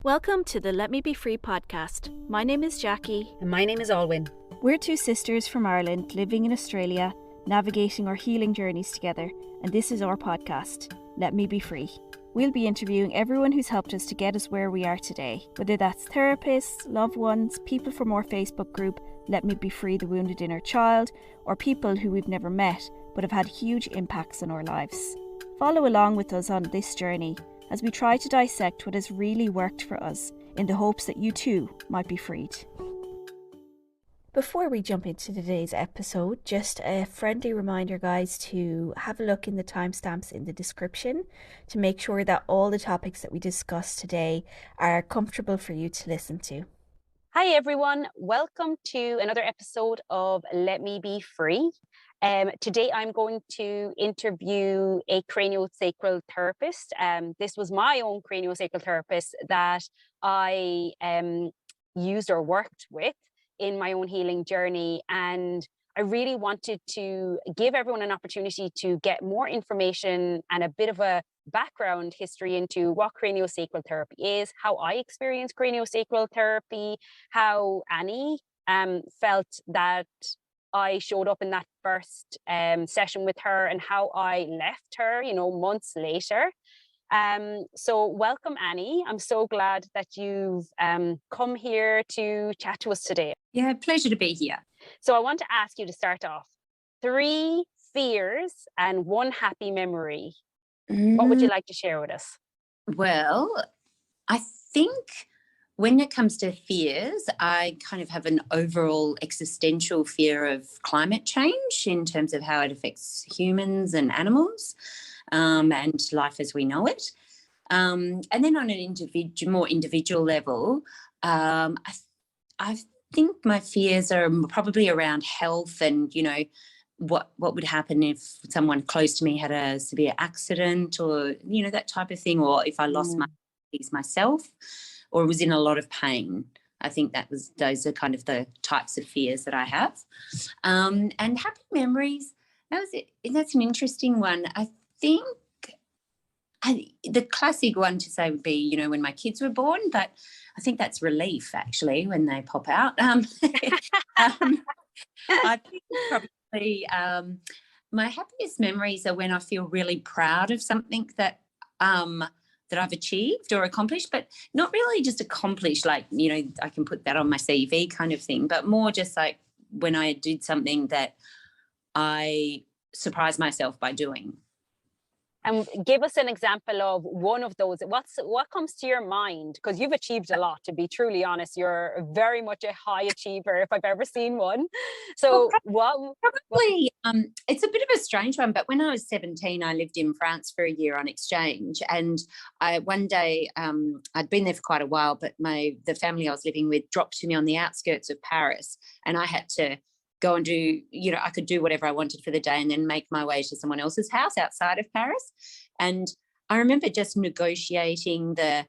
Welcome to the Let Me Be Free podcast. My name is Jackie. And my name is Alwynn. We're two sisters from Ireland living in Australia, navigating our healing journeys together, and this is our podcast, Let Me Be Free. We'll be interviewing everyone who's helped us to get us where we are today, whether that's therapists, loved ones, people from our Facebook group, Let Me Be Free the Wounded Inner Child, or people who we've never met but have had huge impacts on our lives. Follow along with us on this journey as we try to dissect what has really worked for us in the hopes that you too might be freed. Before we jump into today's episode, just a friendly reminder, guys, to have a look in the timestamps in the description to make sure that all the topics that we discuss today are comfortable for you to listen to. Hi everyone, welcome to another episode of Let Me Be Free. Today I'm going to interview a craniosacral therapist. This was my own craniosacral therapist that I used or worked with in my own healing journey, and I really wanted to give everyone an opportunity to get more information and a bit of a background history into what craniosacral therapy is, how I experienced craniosacral therapy, how Annie felt that I showed up in that first session with her, and how I left her, months later. So welcome, Annie. I'm so glad that you've come here to chat to us today. Yeah, pleasure to be here. So I want to ask you to start off. 3 fears and 1 happy memory. What would you like to share with us? Well, I think when it comes to fears, I kind of have an overall existential fear of climate change in terms of how it affects humans and animals and life as we know it. And then on an more individual level, I think my fears are probably around health and, what would happen if someone close to me had a severe accident or, that type of thing, or if I lost my myself or was in a lot of pain. I think those are kind of the types of fears that I have. And happy memories, that's an interesting one. I think the classic one to say would be, when my kids were born, but I think that's relief actually when they pop out. I think probably my happiest memories are when I feel really proud of something that I've achieved or accomplished, but not really just accomplished, like, I can put that on my CV kind of thing, but more just like when I did something that I surprised myself by doing. And give us an example of one of those. What comes to your mind? Because you've achieved a lot, to be truly honest. You're very much a high achiever if I've ever seen one. So probably it's a bit of a strange one, but when I was 17, I lived in France for a year on exchange. And one day I'd been there for quite a while, but the family I was living with dropped to me on the outskirts of Paris, and I had to go and do, I could do whatever I wanted for the day and then make my way to someone else's house outside of Paris. And I remember just negotiating the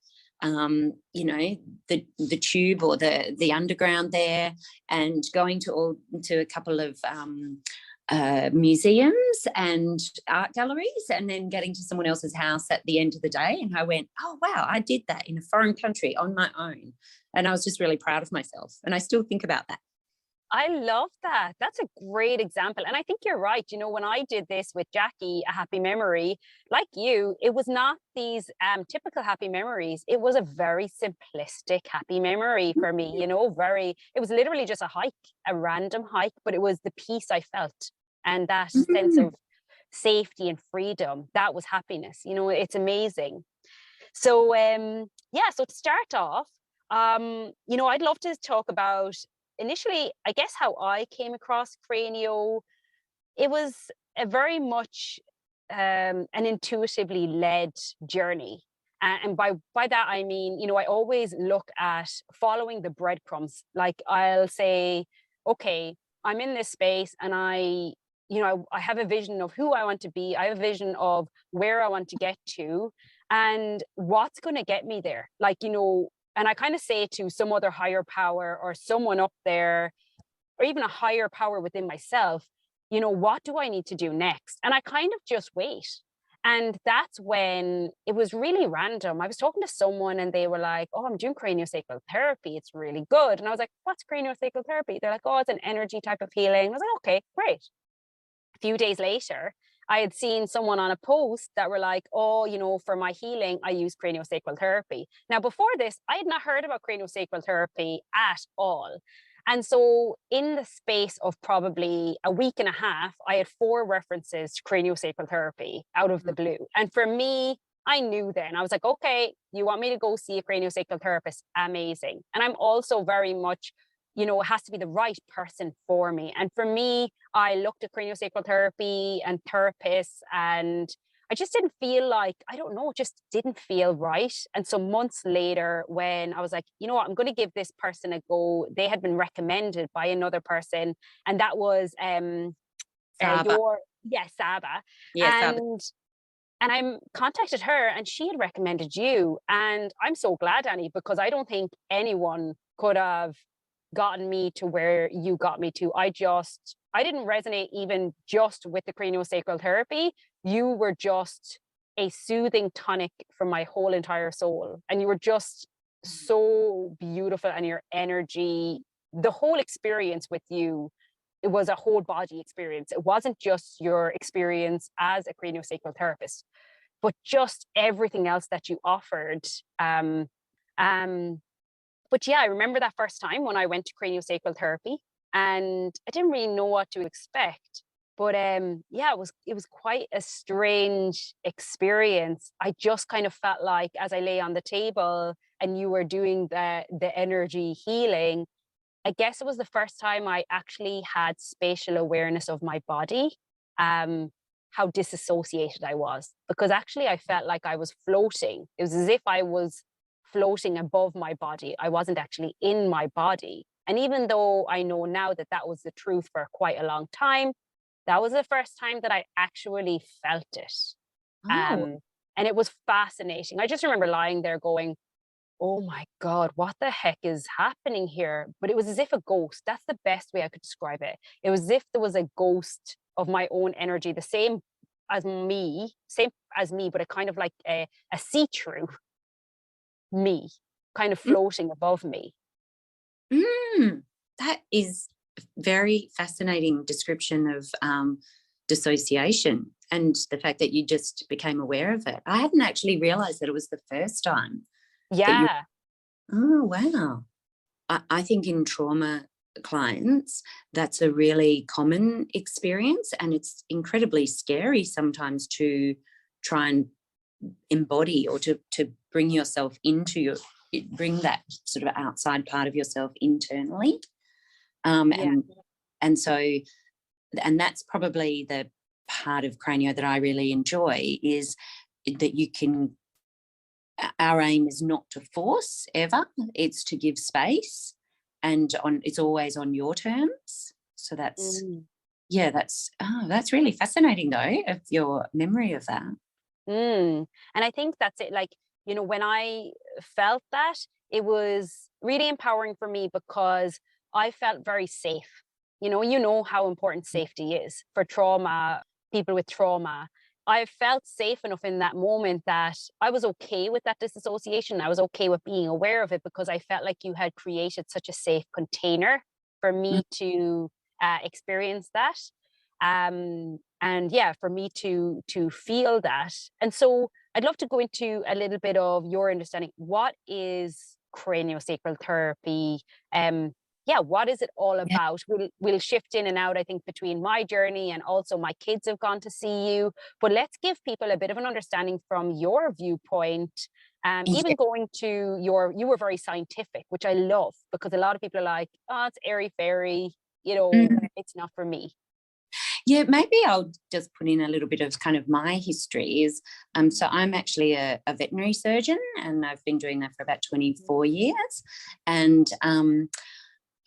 tube or the underground there, and going to a couple of museums and art galleries, and then getting to someone else's house at the end of the day. And I went, oh, wow, I did that in a foreign country on my own. And I was just really proud of myself. And I still think about that. I love that. That's a great example. And I think you're right. When I did this with Jackie, a happy memory, like you, it was not these typical happy memories. It was a very simplistic happy memory for me, it was literally just a hike, a random hike, but it was the peace I felt and that sense of safety and freedom. That was happiness. It's amazing. So, so to start off, I'd love to talk about initially, I guess, how I came across Cranio. It was a very much an intuitively led journey. And by that, I mean, I always look at following the breadcrumbs. Like I'll say, okay, I'm in this space and I have a vision of who I want to be. I have a vision of where I want to get to and what's going to get me there. And I kind of say to some other higher power or someone up there, or even a higher power within myself, what do I need to do next? And I kind of just wait. And that's when it was really random. I was talking to someone and they were like, oh, I'm doing craniosacral therapy. It's really good. And I was like, what's craniosacral therapy? They're like, oh, it's an energy type of healing. I was like, okay, great. A few days later, I had seen someone on a post that were like, oh, you know, for my healing, I use craniosacral therapy. Now, before this, I had not heard about craniosacral therapy at all. And so in the space of probably a week and a half, I had 4 references to craniosacral therapy out of the blue. And for me, I knew then, I was like, okay, you want me to go see a craniosacral therapist? Amazing. And I'm also very much, you know, it has to be the right person for me. And for me, I looked at craniosacral therapy and therapists, and I just didn't feel like, I don't know, it just didn't feel right. And so months later, when I was like, you know what, I'm going to give this person a go, they had been recommended by another person, and that was Saba. Saba. Yeah, Saba. And I contacted her and she had recommended you. And I'm so glad, Annie, because I don't think anyone could have gotten me to where you got me to. I didn't resonate even just with the craniosacral therapy. You were just a soothing tonic for my whole entire soul. And you were just so beautiful, and your energy, the whole experience with you, it was a whole body experience. It wasn't just your experience as a craniosacral therapist, but just everything else that you offered. But yeah, I remember that first time when I went to craniosacral therapy, and I didn't really know what to expect. But yeah, it was quite a strange experience. I just kind of felt like as I lay on the table and you were doing the energy healing, I guess it was the first time I actually had spatial awareness of my body, how disassociated I was, because actually I felt like I was floating. It was as if I was floating above my body. I wasn't actually in my body. And even though I know now that that was the truth for quite a long time, that was the first time that I actually felt it. Oh, And it was fascinating. I just remember lying there going, oh my God, what the heck is happening here? But it was as if a ghost, that's the best way I could describe it. It was as if there was a ghost of my own energy, the same same as me, but a kind of like a see-through me, kind of floating above me. That is a very fascinating description of dissociation, and the fact that you just became aware of it. I hadn't actually realized that it was the first time. Yeah. Oh, wow. I think in trauma clients, that's a really common experience, and it's incredibly scary sometimes to try and embody or to bring yourself into bring that sort of outside part of yourself internally. And so, and that's probably the part of Cranio that I really enjoy, is that you can, our aim is not to force ever, it's to give space, and it's always on your terms. So that's that's really fascinating though, of your memory of that. And I think that's it. Like, you know, when I felt that, it was really empowering for me because I felt very safe. You know how important safety is for trauma, people with trauma. I felt safe enough in that moment that I was okay with that disassociation. I was okay with being aware of it because I felt like you had created such a safe container for me to experience that. And yeah, for me to feel that. And so I'd love to go into a little bit of your understanding. What is craniosacral therapy? Yeah, what is it all Yeah. about? We'll shift in and out, I think, between my journey and also my kids have gone to see you. But let's give people a bit of an understanding from your viewpoint. Even going to you were very scientific, which I love, because a lot of people are like, oh, it's airy fairy, it's not for me. Yeah, maybe I'll just put in a little bit of kind of my history is, so I'm actually a veterinary surgeon, and I've been doing that for about 24 years.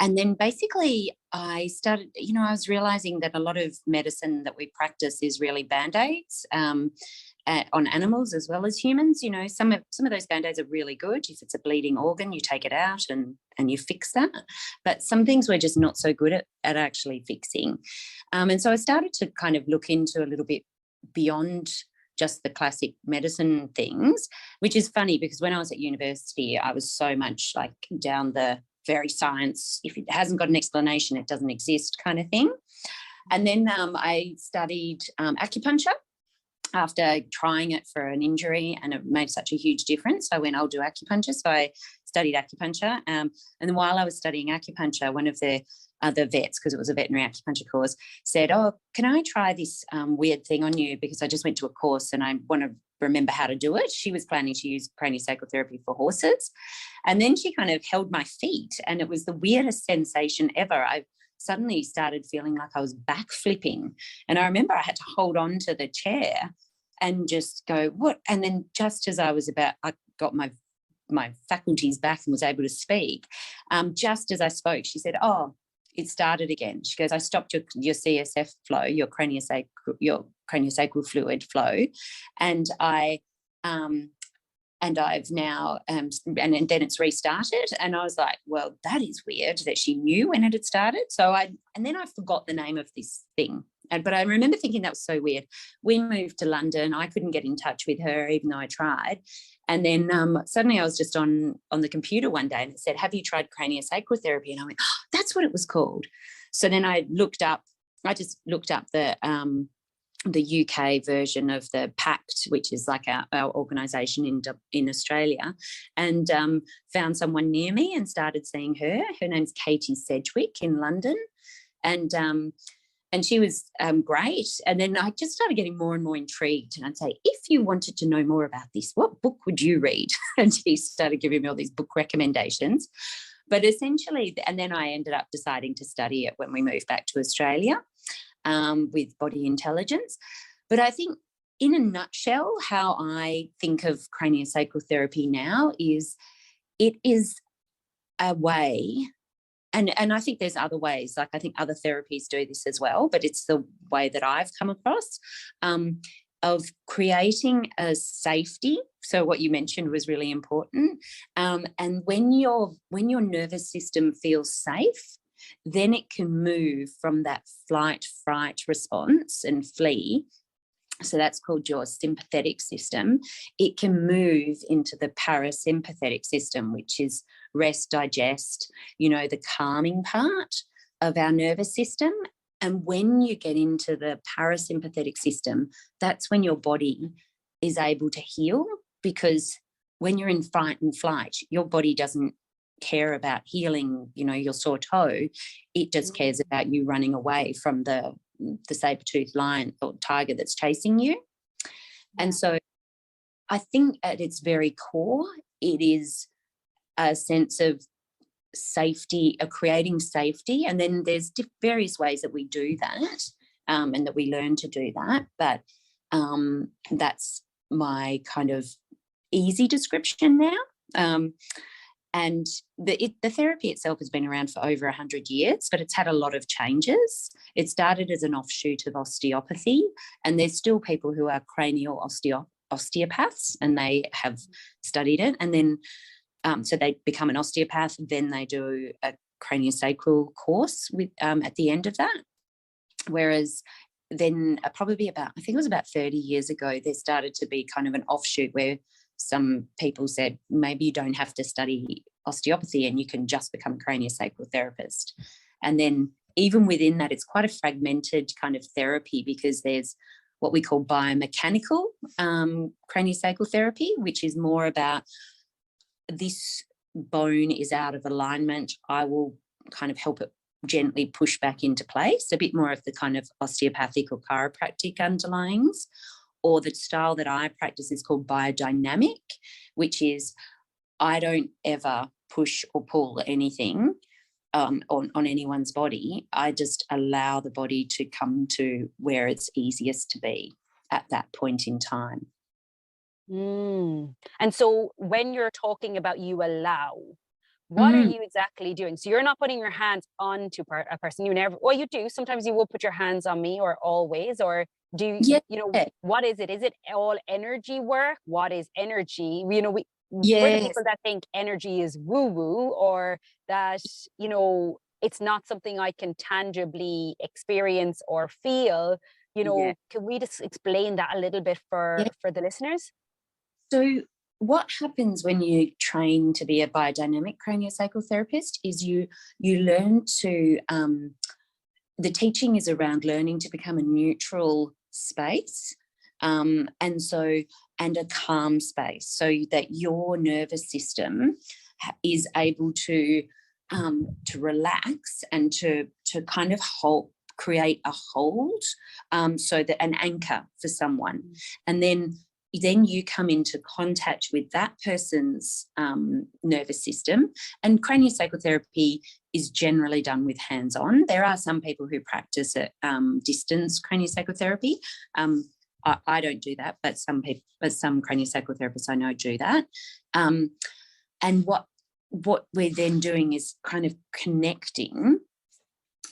And then basically I started, I was realizing that a lot of medicine that we practice is really Band-Aids on animals as well as humans. Some of those Band-Aids are really good. If it's a bleeding organ, you take it out and you fix that. But some things we're just not so good at actually fixing. And so I started to kind of look into a little bit beyond just the classic medicine things, which is funny because when I was at university, I was so much like down the very science, if it hasn't got an explanation, it doesn't exist kind of thing. And then I studied acupuncture after trying it for an injury, and it made such a huge difference. I went, I'll do acupuncture. So I studied acupuncture. And then while I was studying acupuncture, one of the other vets, because it was a veterinary acupuncture course, said, oh, can I try this weird thing on you? Because I just went to a course and I want to remember how to do it. She was planning to use cranial sacral therapy for horses. And then she kind of held my feet, and it was the weirdest sensation ever. I suddenly started feeling like I was back flipping. And I remember I had to hold on to the chair and just go, what? And then just as I got my faculties back and was able to speak, just as I spoke, she said, oh, it started again. She goes, I stopped your CSF flow, your craniosacral fluid flow, and I've now, and then it's restarted. And I was like, well, that is weird that she knew when it had started. And then I forgot the name of this thing. But I remember thinking that was so weird. We moved to London. I couldn't get in touch with her, even though I tried. And then suddenly I was just on the computer one day and it said, have you tried craniosacral therapy? And I went, oh, that's what it was called. So then I just looked up the UK version of the Pact, which is like our organisation in Australia, and found someone near me and started seeing her. Her name's Katie Sedgwick in London. And she was great. And then I just started getting more and more intrigued. And I'd say, if you wanted to know more about this, what book would you read? And she started giving me all these book recommendations. But essentially, and then I ended up deciding to study it when we moved back to Australia with body intelligence. But I think in a nutshell, how I think of craniosacral therapy now is it is a way. And I think there's other ways, like I think other therapies do this as well, but it's the way that I've come across of creating a safety. So what you mentioned was really important. And when your nervous system feels safe, then it can move from that flight, fright response and flee. So that's called your sympathetic system. It can move into the parasympathetic system, which is rest, digest, the calming part of our nervous system. And when you get into the parasympathetic system, that's when your body is able to heal, because when you're in fight and flight, your body doesn't care about healing, your sore toe. It just cares about you running away from the saber-toothed lion or tiger that's chasing you. Yeah. And so I think at its very core, it is a sense of safety, of creating safety. And then there's various ways that we do that and that we learn to do that. But that's my kind of easy description now. And the therapy itself has been around for over 100 years, but it's had a lot of changes. It started as an offshoot of osteopathy, and there's still people who are cranial osteopaths, and they have studied it. And then so they become an osteopath, then they do a craniosacral course with at the end of that. Whereas then probably I think it was about 30 years ago, there started to be kind of an offshoot where some people said, maybe you don't have to study osteopathy and you can just become a craniosacral therapist. And then even within that, it's quite a fragmented kind of therapy, because there's what we call biomechanical craniosacral therapy, which is more about this bone is out of alignment. I will kind of help it gently push back into place, a bit more of the kind of osteopathic or chiropractic underlyings. Or the style that I practice is called biodynamic, which is I don't ever push or pull anything on anyone's body. I just allow the body to come to where it's easiest to be at that point in time. And so when you're talking about you allow, what are you exactly doing? So you're not putting your hands onto a person. You never, well, you do. Sometimes you will put your hands on me, or always, or do you, what is it? Is it all energy work? What is energy? For the people that think energy is woo-woo, or that, it's not something I can tangibly experience or feel, Can we just explain that a little bit for the listeners? So what happens when you train to be a biodynamic craniosacral therapist is you learn to, the teaching is around learning to become a neutral space, and a calm space, so that your nervous system is able to relax and to kind of create a hold, so that an anchor for someone, and then you come into contact with that person's nervous system. And craniosacral therapy is generally done with hands-on. There are some people who practice at distance craniosacral therapy. I don't do that, but some craniosacral therapists I know do that. And what we're then doing is kind of connecting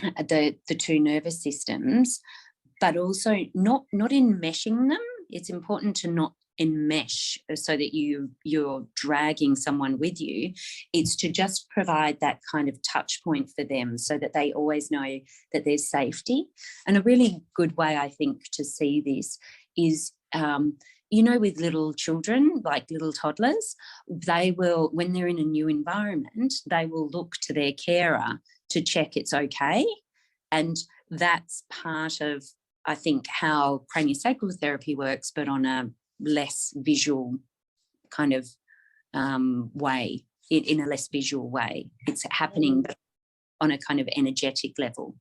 the two nervous systems, but also not enmeshing them. It's important to not enmesh so that you're dragging someone with you. It's to just provide that kind of touch point for them so that they always know that there's safety. And a really good way, I think, to see this is, with little children, like little toddlers, they will, when they're in a new environment, they will look to their carer to check it's okay. And that's part of, I think, how craniosacral therapy works, but on a less visual kind of way, in a less visual way. It's happening on a kind of energetic level.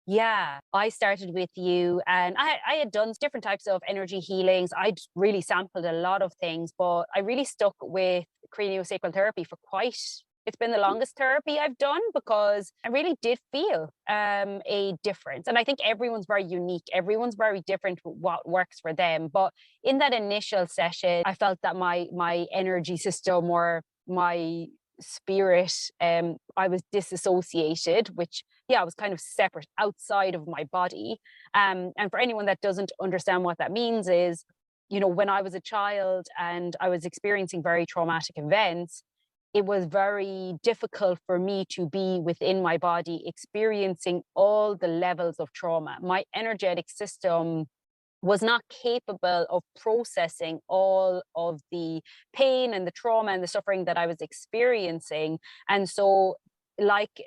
Yeah, I started with you, and I had done different types of energy healings. I'd really sampled a lot of things, but I really stuck with craniosacral therapy for it's been the longest therapy I've done, because I really did feel a difference. And I think everyone's very unique. Everyone's very different with what works for them. But in that initial session, I felt that my energy system, or my spirit, I was disassociated, which I was kind of separate outside of my body. And for anyone that doesn't understand what that means is, when I was a child and I was experiencing very traumatic events, it was very difficult for me to be within my body experiencing all the levels of trauma. My energetic system was not capable of processing all of the pain and the trauma and the suffering that I was experiencing. And so, like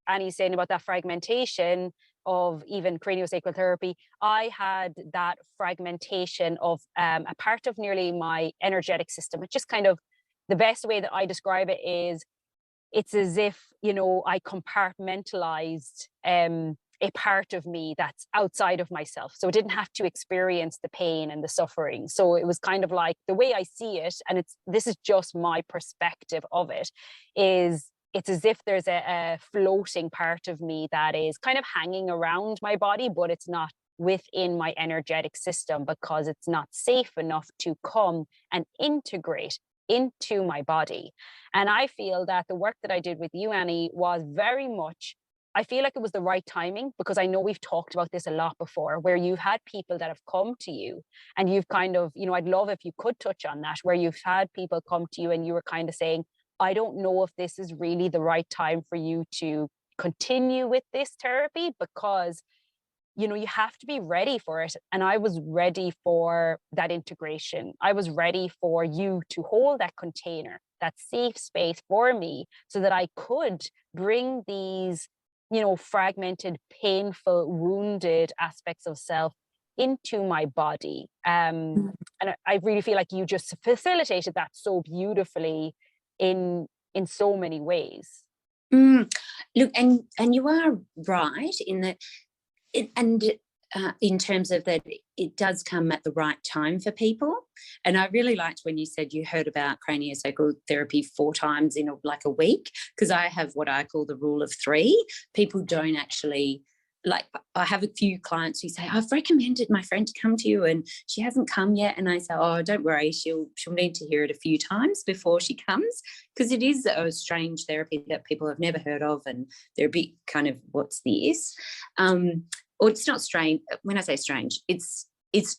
Annie's saying about that fragmentation of even craniosacral therapy, I had that fragmentation of a part of nearly my energetic system. It just kind of, the best way that I describe it is, it's as if, I compartmentalized a part of me that's outside of myself. So it didn't have to experience the pain and the suffering. So it was kind of like, the way I see it, and this is just my perspective of it, is it's as if there's a floating part of me that is kind of hanging around my body, but it's not within my energetic system, because it's not safe enough to come and integrate into my body. And I feel that the work that I did with you, Annie, was very much, I feel like it was the right timing, because I know we've talked about this a lot before, where you've had people that have come to you and you've kind of, I'd love if you could touch on that, where you've had people come to you and you were kind of saying, I don't know if this is really the right time for you to continue with this therapy, because you have to be ready for it. And I was ready for that integration. I was ready for you to hold that container, that safe space for me, so that I could bring these, fragmented, painful, wounded aspects of self into my body. And I really feel like you just facilitated that so beautifully in so many ways. Look, and you are right in that. In terms of that, it does come at the right time for people. And I really liked when you said you heard about craniosacral therapy 4 times in a week, because I have what I call the rule of 3. People don't actually, I have a few clients who say, I've recommended my friend to come to you and she hasn't come yet. And I say, oh, don't worry, she'll need to hear it a few times before she comes, because it is a strange therapy that people have never heard of, and they're a bit kind of, what's this? Or it's not strange. When I say strange, it's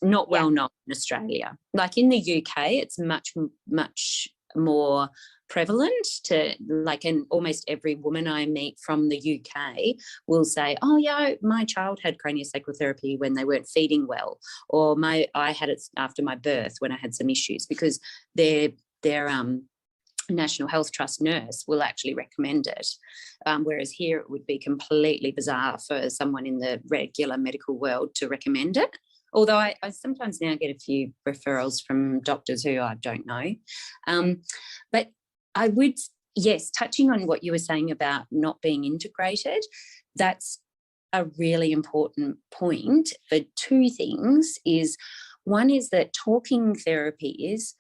not well known in Australia. Like in the UK, it's much more prevalent to, like, and almost every woman I meet from the UK will say, oh yeah, my child had craniosacral therapy when they weren't feeding well, or I had it after my birth when I had some issues, because their National Health Trust nurse will actually recommend it, whereas here it would be completely bizarre for someone in the regular medical world to recommend it. Although I sometimes now get a few referrals from doctors who I don't know. But I would, yes, touching on what you were saying about not being integrated, that's a really important point for two things. One is that talking therapy is,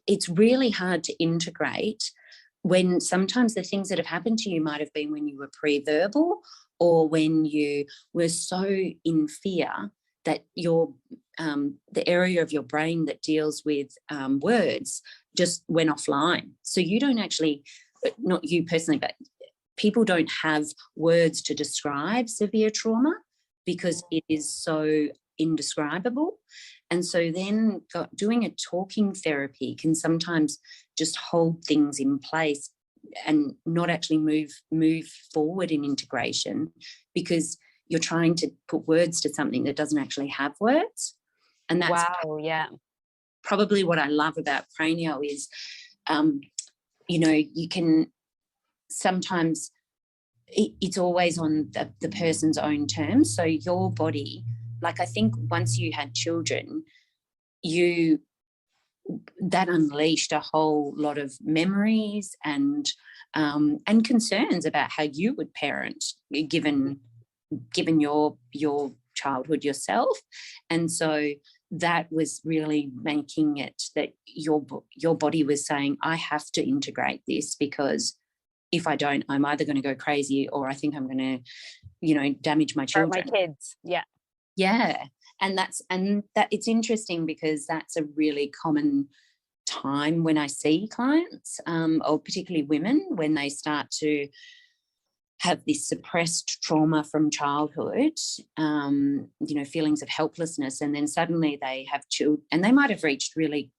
it's really hard to integrate when sometimes the things that have happened to you might have been when you were pre-verbal, or when you were so in fear that the area of your brain that deals with words just went offline. So you don't actually, not you personally, but people don't have words to describe severe trauma because it is so indescribable. And so then doing a talking therapy can sometimes just hold things in place and not actually move forward in integration, because you're trying to put words to something that doesn't actually have words. And that's probably what I love about Cranio is, you can sometimes, it's always on the person's own terms. So your body, like, I think once you had children, that unleashed a whole lot of memories and concerns about how you would parent, given your childhood yourself. And so that was really making it that your body was saying, I have to integrate this, because if I don't, I'm either going to go crazy, or I think I'm going to, damage my children. Or my kids. Yeah. Yeah. And that it's interesting, because that's a really common time when I see clients, or particularly women, when they start to have this suppressed trauma from childhood, feelings of helplessness, and then suddenly they have children, and they might have reached really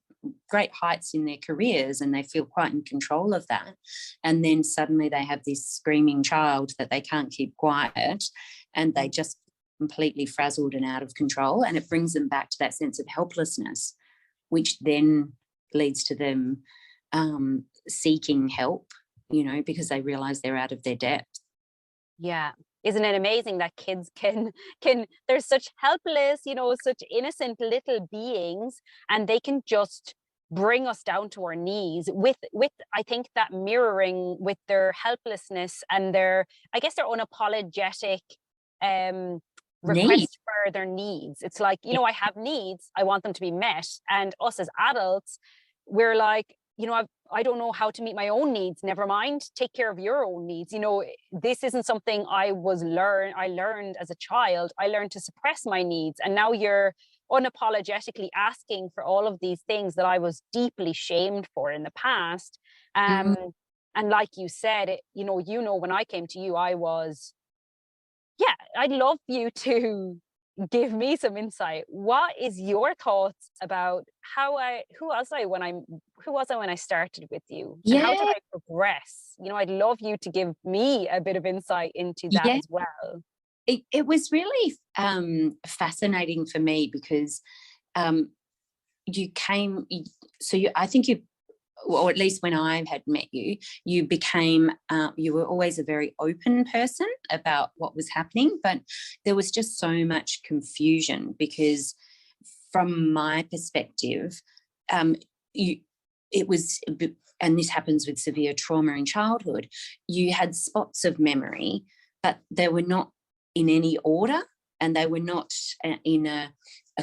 great heights in their careers and they feel quite in control of that, and then suddenly they have this screaming child that they can't keep quiet, and they just completely frazzled and out of control, and it brings them back to that sense of helplessness, which then leads to them seeking help, because they realize they're out of their depth. Yeah. Isn't it amazing that kids can they're such helpless, such innocent little beings, and they can just bring us down to our knees with I think that mirroring with their helplessness and their unapologetic request for their needs. It's like, I have needs, I want them to be met. And us as adults, we're like, I don't know how to meet my own needs. Never mind, take care of your own needs. This isn't something I learned as a child. I learned to suppress my needs. And now you're unapologetically asking for all of these things that I was deeply shamed for in the past. And like you said, when I came to you, I'd love you to give me some insight. What is your thoughts about who was I when I started with you? And how did I progress? I'd love you to give me a bit of insight into that as well. It was really fascinating for me, because I think you, or at least when I had met you, you became, you were always a very open person about what was happening, but there was just so much confusion, because from my perspective, it was, and this happens with severe trauma in childhood, you had spots of memory, but they were not in any order, and they were not in a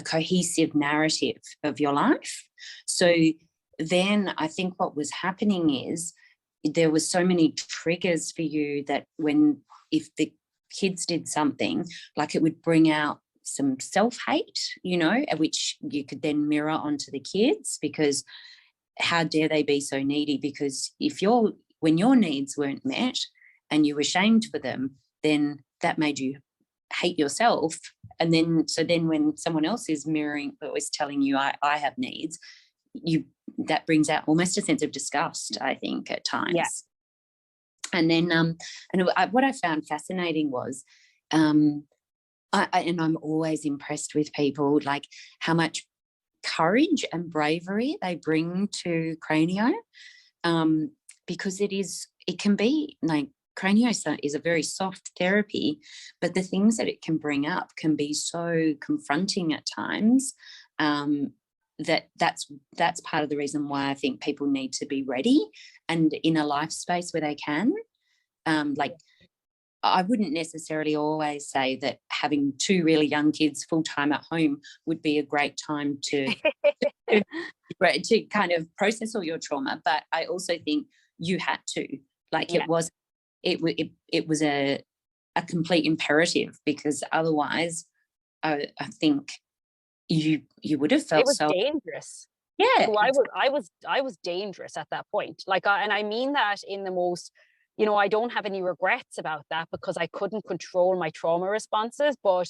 cohesive narrative of your life. So then I think what was happening is there were so many triggers for you that if the kids did something, like, it would bring out some self-hate, which you could then mirror onto the kids, because how dare they be so needy? Because when your needs weren't met and you were shamed for them, then that made you hate yourself. And then when someone else is mirroring or is telling you I have needs, that brings out almost a sense of disgust, I think, at times. Yeah. And then what I found fascinating was, and I'm always impressed with people, like how much courage and bravery they bring to Cranio, because it can be like, Cranio is a very soft therapy, but the things that it can bring up can be so confronting at times. That's part of the reason why I think people need to be ready and in a life space where they can. Like, I wouldn't necessarily always say that having 2 really young kids full-time at home would be a great time to kind of process all your trauma, but I also think you had to. Like, it was a complete imperative, because otherwise I think you would have felt it was dangerous. Yeah. I was dangerous at that point. Like, and I mean that in the most, I don't have any regrets about that, because I couldn't control my trauma responses, but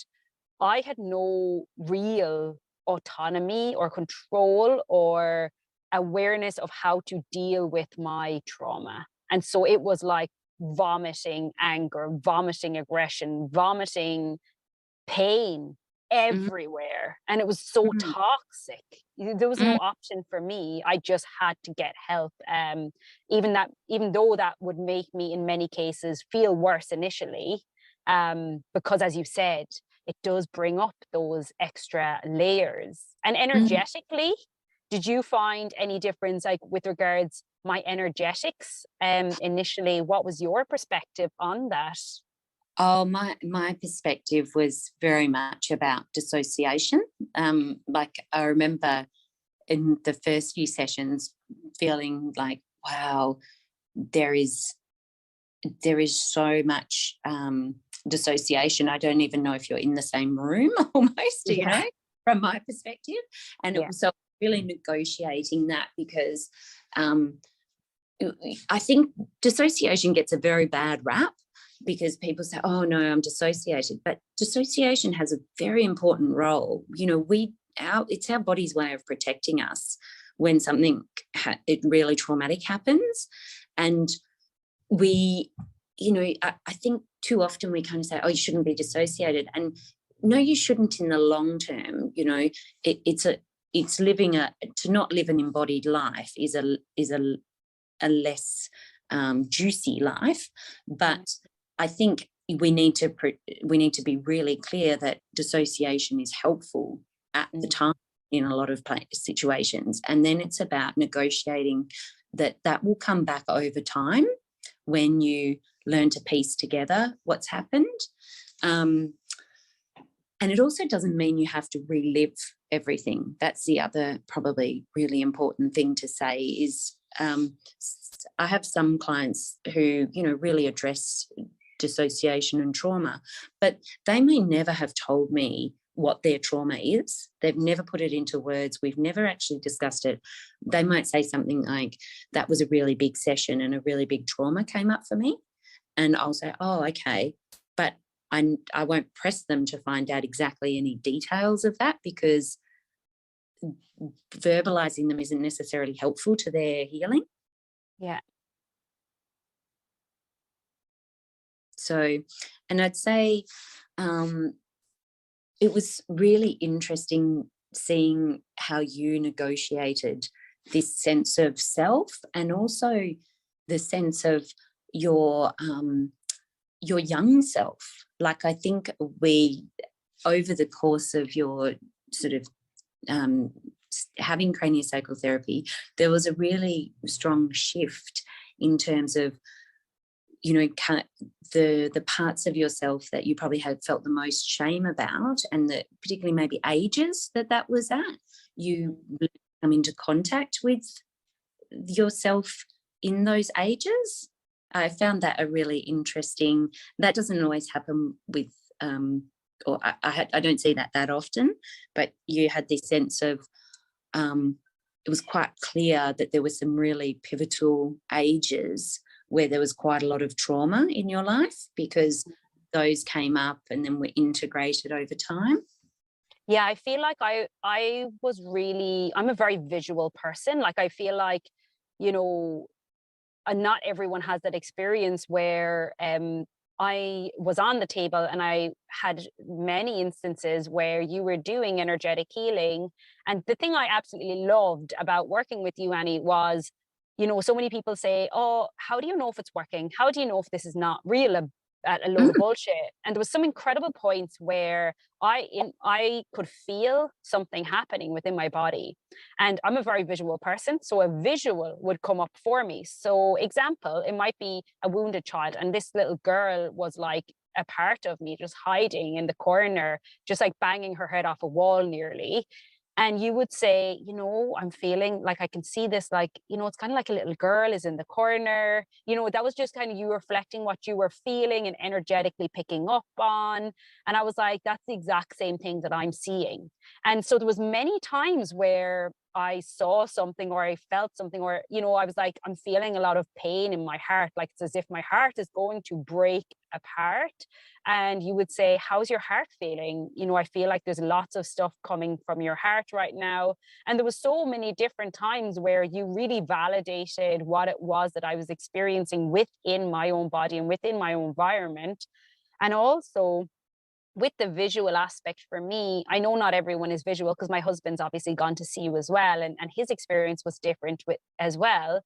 I had no real autonomy or control or awareness of how to deal with my trauma. And so it was like vomiting anger, vomiting aggression, vomiting pain everywhere. And it was so toxic. There was no option for me. I just had to get help. Even though that would make me in many cases feel worse initially, because, as you said, it does bring up those extra layers. And energetically, did you find any difference, like with regards my energetics initially? What was your perspective on that? Oh, my perspective was very much about dissociation. Like, I remember in the first few sessions feeling like, wow, there is so much dissociation. I don't even know if you're in the same room almost, from my perspective. And it was so really negotiating that, because I think dissociation gets a very bad rap, because people say, oh no, I'm dissociated, but dissociation has a very important role. It's our body's way of protecting us when something really traumatic happens. And I think too often we kind of say, oh, you shouldn't be dissociated, and no, you shouldn't in the long term. It's living to not live an embodied life is a less juicy life. But I think we need to be really clear that dissociation is helpful at the time in a lot of situations, and then it's about negotiating that will come back over time when you learn to piece together what's happened. And it also doesn't mean you have to relive everything. That's the other probably really important thing to say is, I have some clients who, really address dissociation and trauma, but they may never have told me what their trauma is. They've never put it into words. We've never actually discussed it. They might say something like, that was a really big session and a really big trauma came up for me. And I'll say, oh, okay. But I won't press them to find out exactly any details of that, because verbalizing them isn't necessarily helpful to their healing. Yeah. So, and I'd say it was really interesting seeing how you negotiated this sense of self, and also the sense of your young self. Like, I think over the course of your sort of having craniosacral therapy, there was a really strong shift in terms of, the parts of yourself that you probably had felt the most shame about, and that particularly maybe ages that was at. You come into contact with yourself in those ages. I found that a really interesting. That doesn't always happen with, or I don't see that often. But you had this sense of, it was quite clear that there were some really pivotal ages where there was quite a lot of trauma in your life, because those came up and then were integrated over time. Yeah, I feel like I'm a very visual person. Like I feel like, you know, not everyone has that experience where I was on the table and I had many instances where you were doing energetic healing. And the thing I absolutely loved about working with you, Annie, was, so many people say, "Oh, how do you know if it's working? How do you know if this is not real? A load of Mm. bullshit." And there was some incredible points where I could feel something happening within my body. And I'm a very visual person, so a visual would come up for me. So, example, it might be a wounded child, and this little girl was like a part of me, just hiding in the corner, just like banging her head off a wall nearly. And you would say, I'm feeling like I can see this, like, it's kind of like a little girl is in the corner. That was just kind of you reflecting what you were feeling and energetically picking up on. And I was like, that's the exact same thing that I'm seeing. And so there was many times where I saw something or I felt something, or, I was like, I'm feeling a lot of pain in my heart. Like it's as if my heart is going to break apart. And you would say, how's your heart feeling? I feel like there's lots of stuff coming from your heart right now. And there was so many different times where you really validated what it was that I was experiencing within my own body and within my own environment. And also, with the visual aspect for me, I know not everyone is visual because my husband's obviously gone to see you as well, and his experience was different with as well.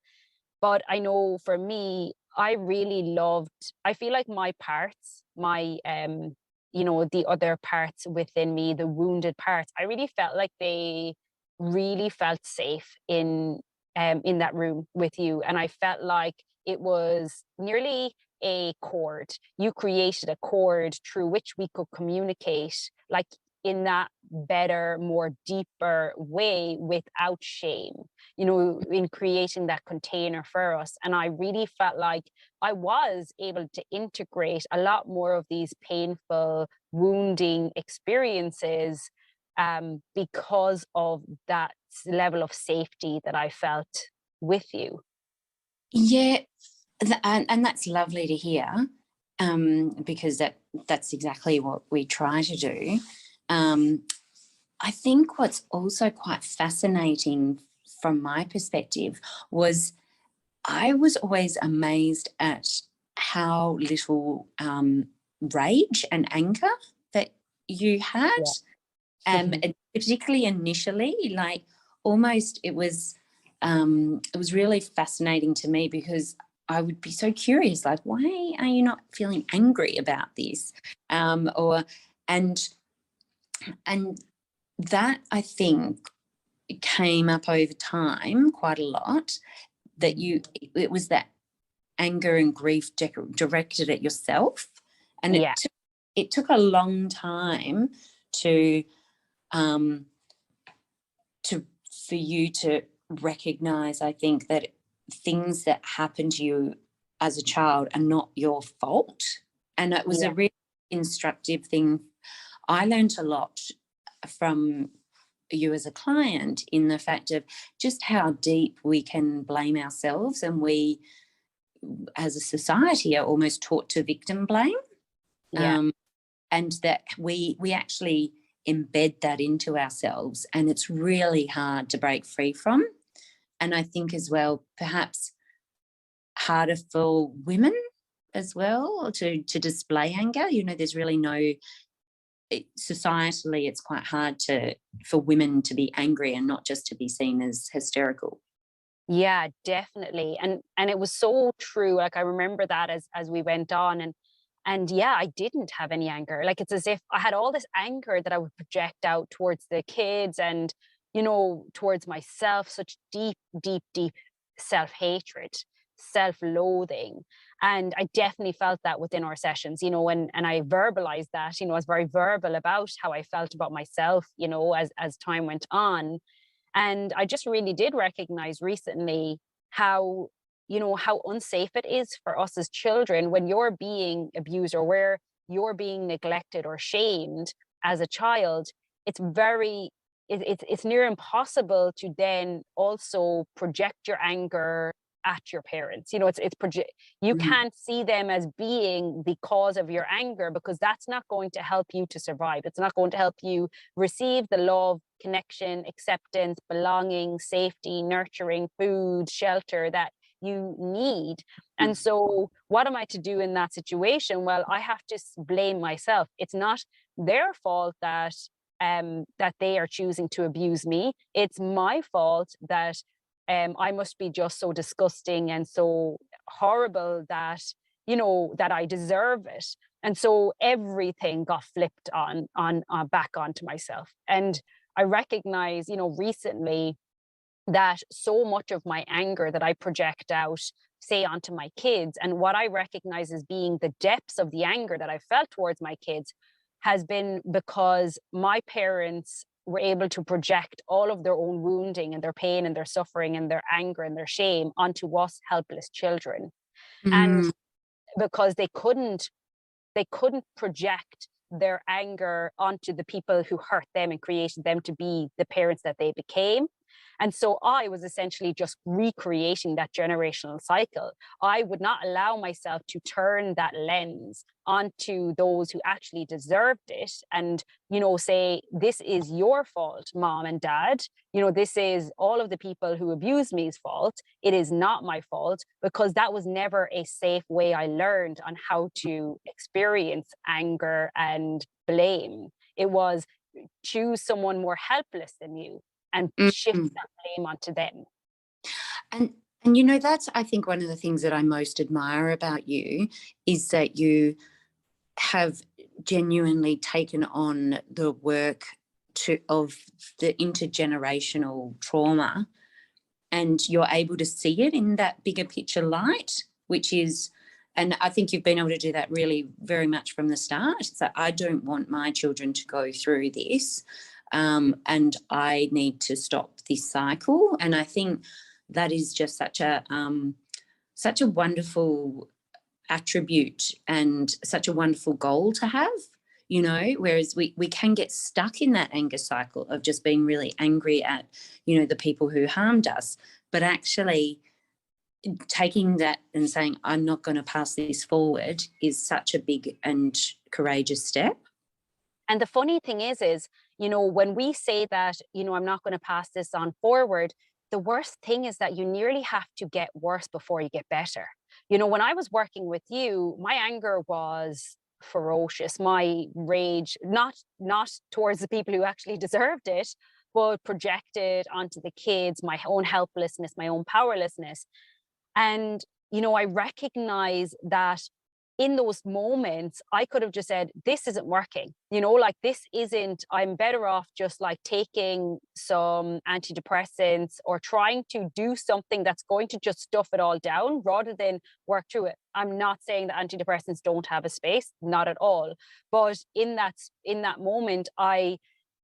But I know for me, I really loved, I feel like my parts, the other parts within me, the wounded parts, I really felt like they really felt safe in that room with you. And I felt like it was nearly a cord. You created a cord through which we could communicate, like in that better, more deeper way without shame, in creating that container for us. And I really felt like I was able to integrate a lot more of these painful, wounding experiences because of that level of safety that I felt with you. Yeah, and that's lovely to hear, because that's exactly what we try to do. I think what's also quite fascinating from my perspective was I was always amazed at how little rage and anger that you had, Yeah. and particularly initially, like almost it was really fascinating to me because I would be so curious, like, why are you not feeling angry about this? Or and and that I think came up over time quite a lot. That it was that anger and grief directed at yourself, and Yeah. it took a long time to um to for you to recognize, I think, that things that happen to you as a child are not your fault. And it was Yeah. a really instructive thing. I learned a lot from you as a client in the fact of just how deep we can blame ourselves, and we as a society are almost taught to victim blame, Yeah. and that we actually embed that into ourselves, and it's really hard to break free from. And I think as well, perhaps harder for women as well to display anger. There's really societally it's quite hard for women to be angry and not just to be seen as hysterical. Yeah, definitely. And it was so true. Like I remember that as we went on, and yeah, I didn't have any anger. Like it's as if I had all this anger that I would project out towards the kids and, towards myself, such deep, deep, deep self-hatred, self-loathing. And I definitely felt that within our sessions, and I verbalized that, I was very verbal about how I felt about myself, as time went on. And I just really did recognize recently how unsafe it is for us as children when you're being abused or where you're being neglected or shamed as a child. It's very, it's near impossible to then also project your anger at your parents. You know, you can't see them as being the cause of your anger, because that's not going to help you to survive. It's not going to help you receive the love, connection, acceptance, belonging, safety, nurturing, food, shelter that you need. And so what am I to do in that situation? Well, I have to blame myself. It's not their fault that they are choosing to abuse me. It's my fault that I must be just so disgusting and so horrible that, you know, that I deserve it. And so everything got flipped on back onto myself. And I recognize, you know, recently that so much of my anger that I project out, say, onto my kids, and what I recognize as being the depths of the anger that I felt towards my kids has been because my parents were able to project all of their own wounding and their pain and their suffering and their anger and their shame onto us helpless children. And because they couldn't project their anger onto the people who hurt them and created them to be the parents that they became. And so I was essentially just recreating that generational cycle. I would not allow myself to turn that lens onto those who actually deserved it and, you know, say, this is your fault, mom and dad. You know, this is all of the people who abused me's fault. It is not my fault, because that was never a safe way I learned on how to experience anger and blame. It was choose someone more helpless than you and shift that blame onto them. And you know, that's, I think, one of the things that I most admire about you is that you have genuinely taken on the work of the intergenerational trauma, and you're able to see it in that bigger picture light, which is, and I think you've been able to do that really very much from the start. So I don't want my children to go through this. And I need to stop this cycle. And I think that is just such a wonderful attribute and such a wonderful goal to have, you know, whereas we can get stuck in that anger cycle of just being really angry at, you know, the people who harmed us, but actually taking that and saying, I'm not going to pass this forward, is such a big and courageous step. And the funny thing is, you know, when we say that, you know, I'm not going to pass this on forward, the worst thing is that you nearly have to get worse before you get better. You know, when I was working with you, my anger was ferocious. My rage, not towards the people who actually deserved it, but projected onto the kids, my own helplessness, my own powerlessness. And, you know, I recognize that in those moments, I could have just said, this isn't working, you know, like this isn't, I'm better off just like taking some antidepressants or trying to do something that's going to just stuff it all down rather than work through it. I'm not saying that antidepressants don't have a space, not at all. But in that moment,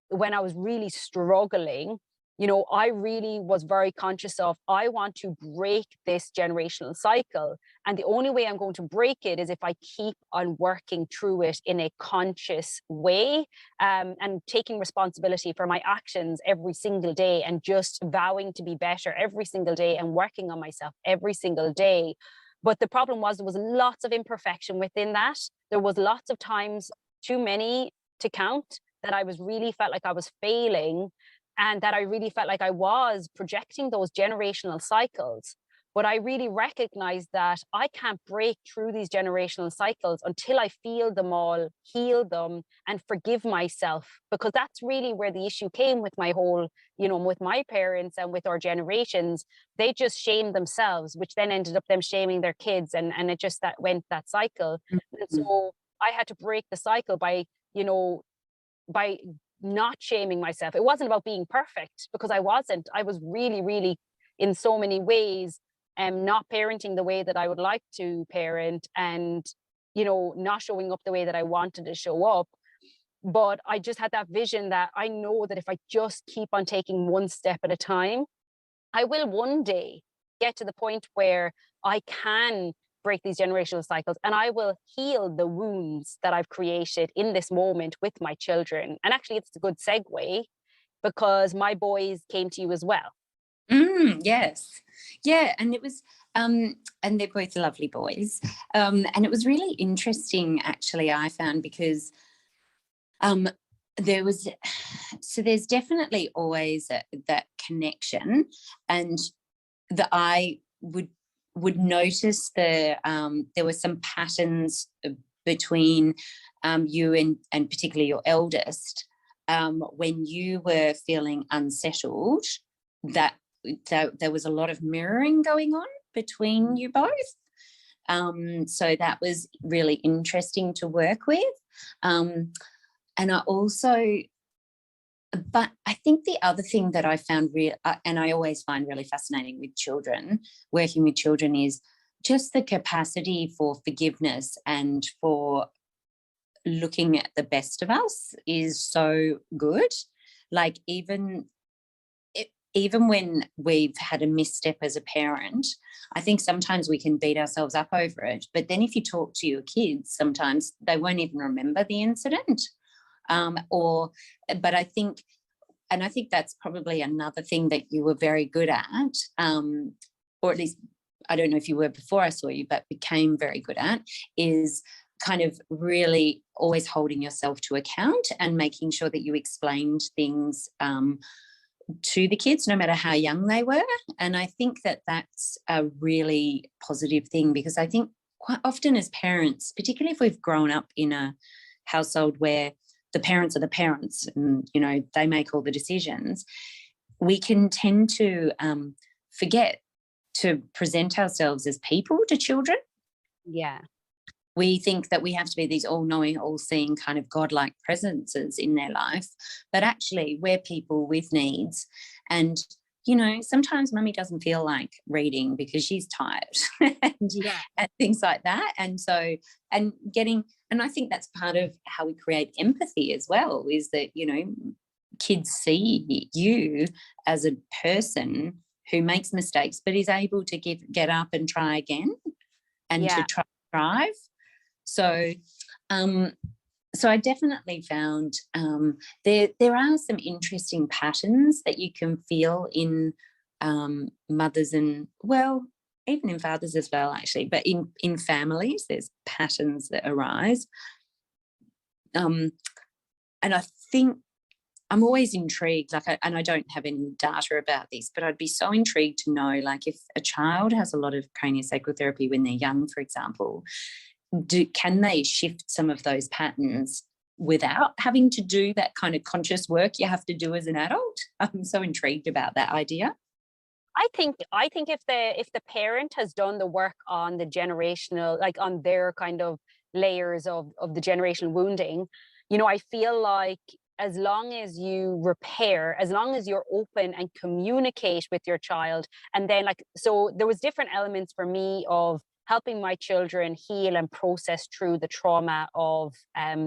when I was really struggling, you know, I really was very conscious of, I want to break this generational cycle. And the only way I'm going to break it is if I keep on working through it in a conscious way, and taking responsibility for my actions every single day and just vowing to be better every single day and working on myself every single day. But the problem was there was lots of imperfection within that. There was lots of times, too many to count, that I really felt like I was failing, and that I really felt like I was projecting those generational cycles. But I really recognized that I can't break through these generational cycles until I feel them all, heal them, and forgive myself, because that's really where the issue came with my whole, you know, with my parents and with our generations. They just shamed themselves, which then ended up them shaming their kids, and it just went that cycle. And so I had to break the cycle by, you know, by not shaming myself. It wasn't about being perfect, because I wasn't. I was really, really, in so many ways, not parenting the way that I would like to parent, and, you know, not showing up the way that I wanted to show up. But I just had that vision that I know that if I just keep on taking one step at a time, I will one day get to the point where I can break these generational cycles, and I will heal the wounds that I've created in this moment with my children. And actually, it's a good segue, because my boys came to you as well. Yes. Yeah. And it was, And they're both lovely boys. And it was really interesting, actually, I found, because there's definitely always that connection, and that I would notice there were some patterns between you and particularly your eldest, when you were feeling unsettled, that there was a lot of mirroring going on between you both. So that was really interesting to work with. And I also, but I think the other thing that I found and I always find really fascinating with children, working with children, is just the capacity for forgiveness and for looking at the best of us is so good. Like even when we've had a misstep as a parent, I think sometimes we can beat ourselves up over it. But then if you talk to your kids, sometimes they won't even remember the incident. But I think that's probably another thing that you were very good at, or at least I don't know if you were before I saw you, but became very good at, is kind of really always holding yourself to account and making sure that you explained things to the kids, no matter how young they were. And I think that that's a really positive thing, because I think quite often as parents, particularly if we've grown up in a household where the parents are the parents and, you know, they make all the decisions, we can tend to forget to present ourselves as people to children. Yeah. We think that we have to be these all-knowing, all-seeing kind of godlike presences in their life, but actually we're people with needs. And, you know, sometimes mummy doesn't feel like reading because she's tired and things like that. And so, and I think that's part of how we create empathy as well, is that, you know, kids see you as a person who makes mistakes but is able to get up and try again and to thrive. So I definitely found there are some interesting patterns that you can feel in mothers and, well, even in fathers as well, actually, but in families there's patterns that arise. And I think I'm always intrigued, and I don't have any data about this, but I'd be so intrigued to know, like, if a child has a lot of craniosacral therapy when they're young, for example, can they shift some of those patterns without having to do that kind of conscious work you have to do as an adult? I'm so intrigued about that idea. I think if the parent has done the work on the generational, like on their kind of layers of the generational wounding, you know, I feel like as long as you repair, as long as you're open and communicate with your child, and then, like, so there was different elements for me of helping my children heal and process through the trauma of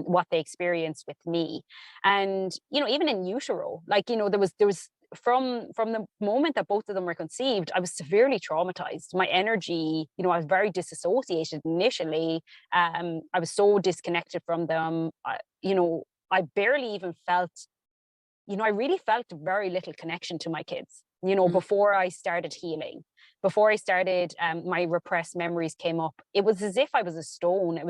what they experienced with me. And, you know, even in utero, like, you know, there was from the moment that both of them were conceived, I was severely traumatized. My energy, you know, I was very disassociated initially. I was so disconnected from them. You know, I barely even felt, you know, I really felt very little connection to my kids, you know, before I started healing. Before I started, my repressed memories came up. It was as if I was a stone.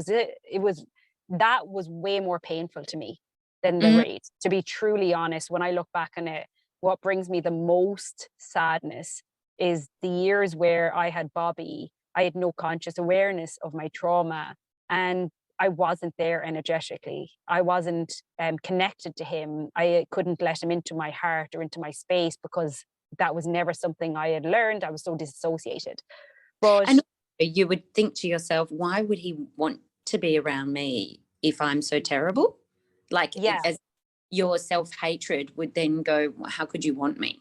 That was way more painful to me than the rate. To be truly honest, when I look back on it, what brings me the most sadness is the years where I had Bobby. I had no conscious awareness of my trauma, and I wasn't there energetically. I wasn't connected to him. I couldn't let him into my heart or into my space because that was never something I had learned. I was so disassociated. And you would think to yourself, why would he want to be around me if I'm so terrible? Like, as your self-hatred would then go, how could you want me?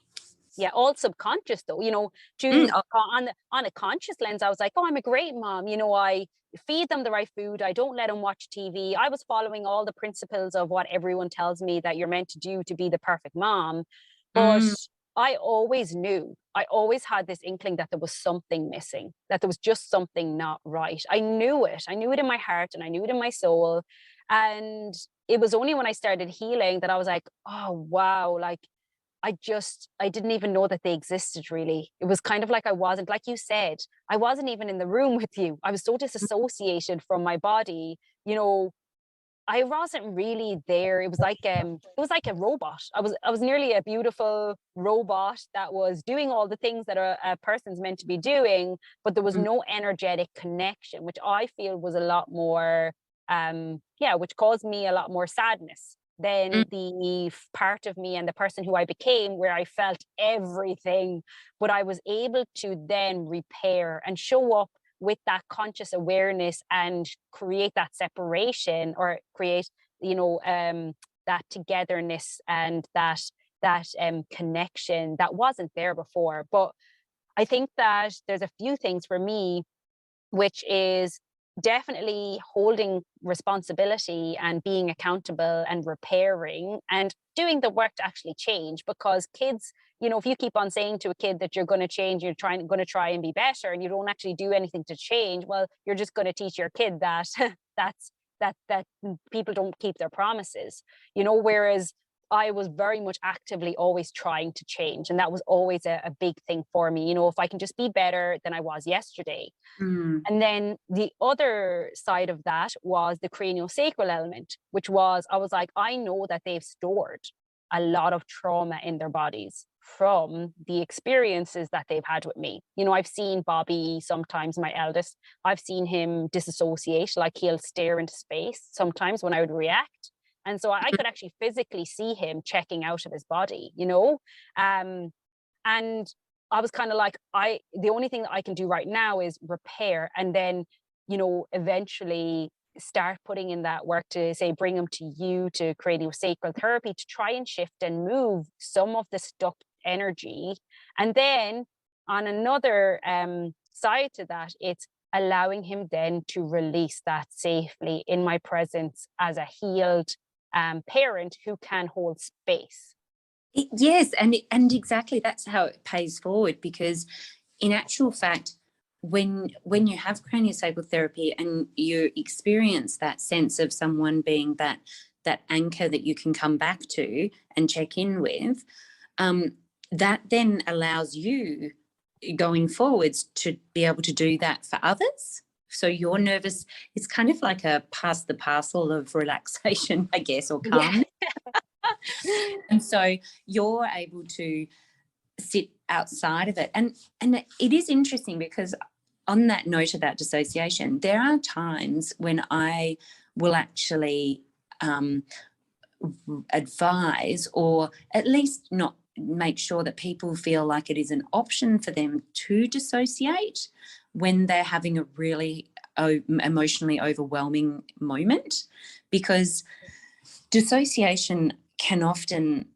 Yeah, all subconscious though, you know, on a conscious lens, I was like, oh, I'm a great mom. You know, I feed them the right food. I don't let them watch TV. I was following all the principles of what everyone tells me that you're meant to do to be the perfect mom. But I always knew, I always had this inkling that there was something missing, that there was just something not right. I knew it in my heart and I knew it in my soul. And it was only when I started healing that I was like, oh, wow, like, I didn't even know that they existed, really. It was kind of like I wasn't, like you said, I wasn't even in the room with you. I was so disassociated from my body, you know, I wasn't really there. It was like a robot. I was nearly a beautiful robot that was doing all the things that a person's meant to be doing, but there was no energetic connection, which I feel was a lot more which caused me a lot more sadness than the part of me and the person who I became, where I felt everything, but I was able to then repair and show up with that conscious awareness and create that separation, or create, you know, that togetherness and that connection that wasn't there before. But I think that there's a few things for me, which is definitely holding responsibility and being accountable and repairing and doing the work to actually change. Because kids, you know, if you keep on saying to a kid that you're going to change, you're going to try and be better, and you don't actually do anything to change, well, you're just going to teach your kid that that people don't keep their promises, you know. Whereas I was very much actively always trying to change, and that was always a big thing for me. You know, if I can just be better than I was yesterday. And then the other side of that was the craniosacral element, which was, I was like, I know that they've stored a lot of trauma in their bodies from the experiences that they've had with me. You know, I've seen Bobby, sometimes my eldest, I've seen him disassociate, like he'll stare into space sometimes when I would react. And so I could actually physically see him checking out of his body, you know? And I was kind of like, the only thing that I can do right now is repair, and then, you know, eventually start putting in that work to, say, bring them to you, to craniosacral therapy, to try and shift and move some of the stuck energy. And then on another side to that, it's allowing him then to release that safely in my presence as a healed parent who can hold space. Yes, and exactly that's how it pays forward, because in actual fact, when you have craniosacral therapy and you experience that sense of someone being that anchor that you can come back to and check in with, that then allows you going forwards to be able to do that for others. So your nervous, it's kind of like a pass the parcel of relaxation, I guess, or calm. Yeah. And so you're able to sit outside of it. And it is interesting, because on that note about dissociation, there are times when I will actually advise, or at least not make sure that people feel like it is an option for them to dissociate when they're having a really emotionally overwhelming moment, because dissociation can often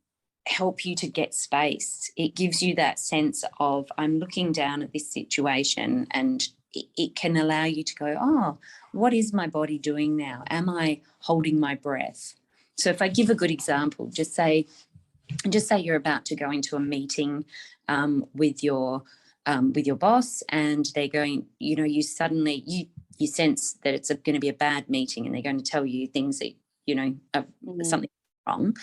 help you to get space. It gives you that sense of, I'm looking down at this situation, and it can allow you to go, oh, what is my body doing now? Am I holding my breath? So if I give a good example, just say you're about to go into a meeting with your boss, and they're going, you know, you suddenly you sense that it's going to be a bad meeting, and they're going to tell you things that, you know, are something wrong.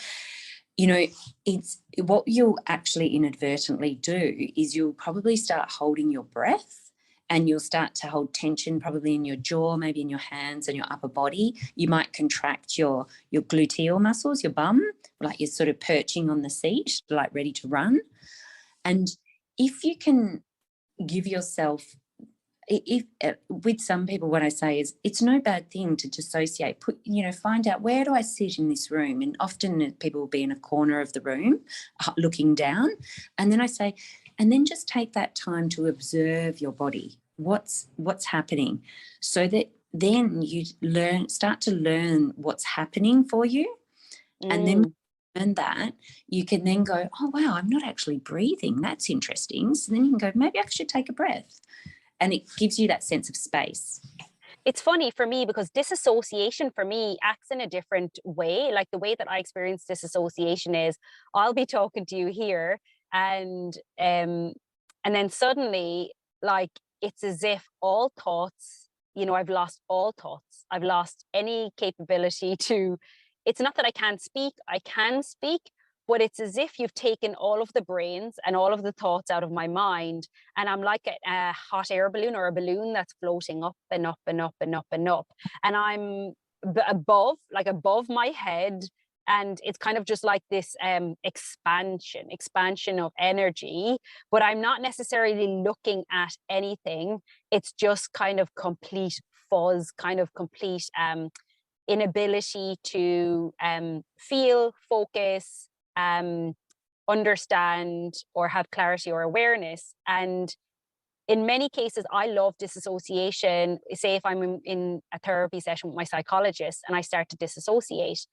You know, it's what you'll actually inadvertently do is you'll probably start holding your breath, and you'll start to hold tension probably in your jaw, maybe in your hands and your upper body. You might contract your gluteal muscles, your bum, like you're sort of perching on the seat, like ready to run. And if you can give yourself, with some people, what I say is, it's no bad thing to dissociate. Find out, where do I sit in this room? And often people will be in a corner of the room looking down. And then I say, and then just take that time to observe your body. What's happening? So that then you start to learn what's happening for you. And then learn that, you can then go, oh, wow, I'm not actually breathing. That's interesting. So then you can go, maybe I should take a breath. And it gives you that sense of space. It's funny for me, because disassociation for me acts in a different way. Like, the way that I experience disassociation is, I'll be talking to you here, and then suddenly, like, it's as if all thoughts, you know, I've lost all thoughts. I've lost any capability to, it's not that I can't speak, I can speak, but it's as if you've taken all of the brains and all of the thoughts out of my mind, and I'm like a hot air balloon, or a balloon that's floating up and up and up and up and up, and I'm above my head, and it's kind of just like this expansion of energy, but I'm not necessarily looking at anything. It's just kind of complete fuzz, kind of complete inability to feel, focus, understand, or have clarity or awareness. And in many cases, I love disassociation. Say if I'm in a therapy session with my psychologist and I start to disassociate,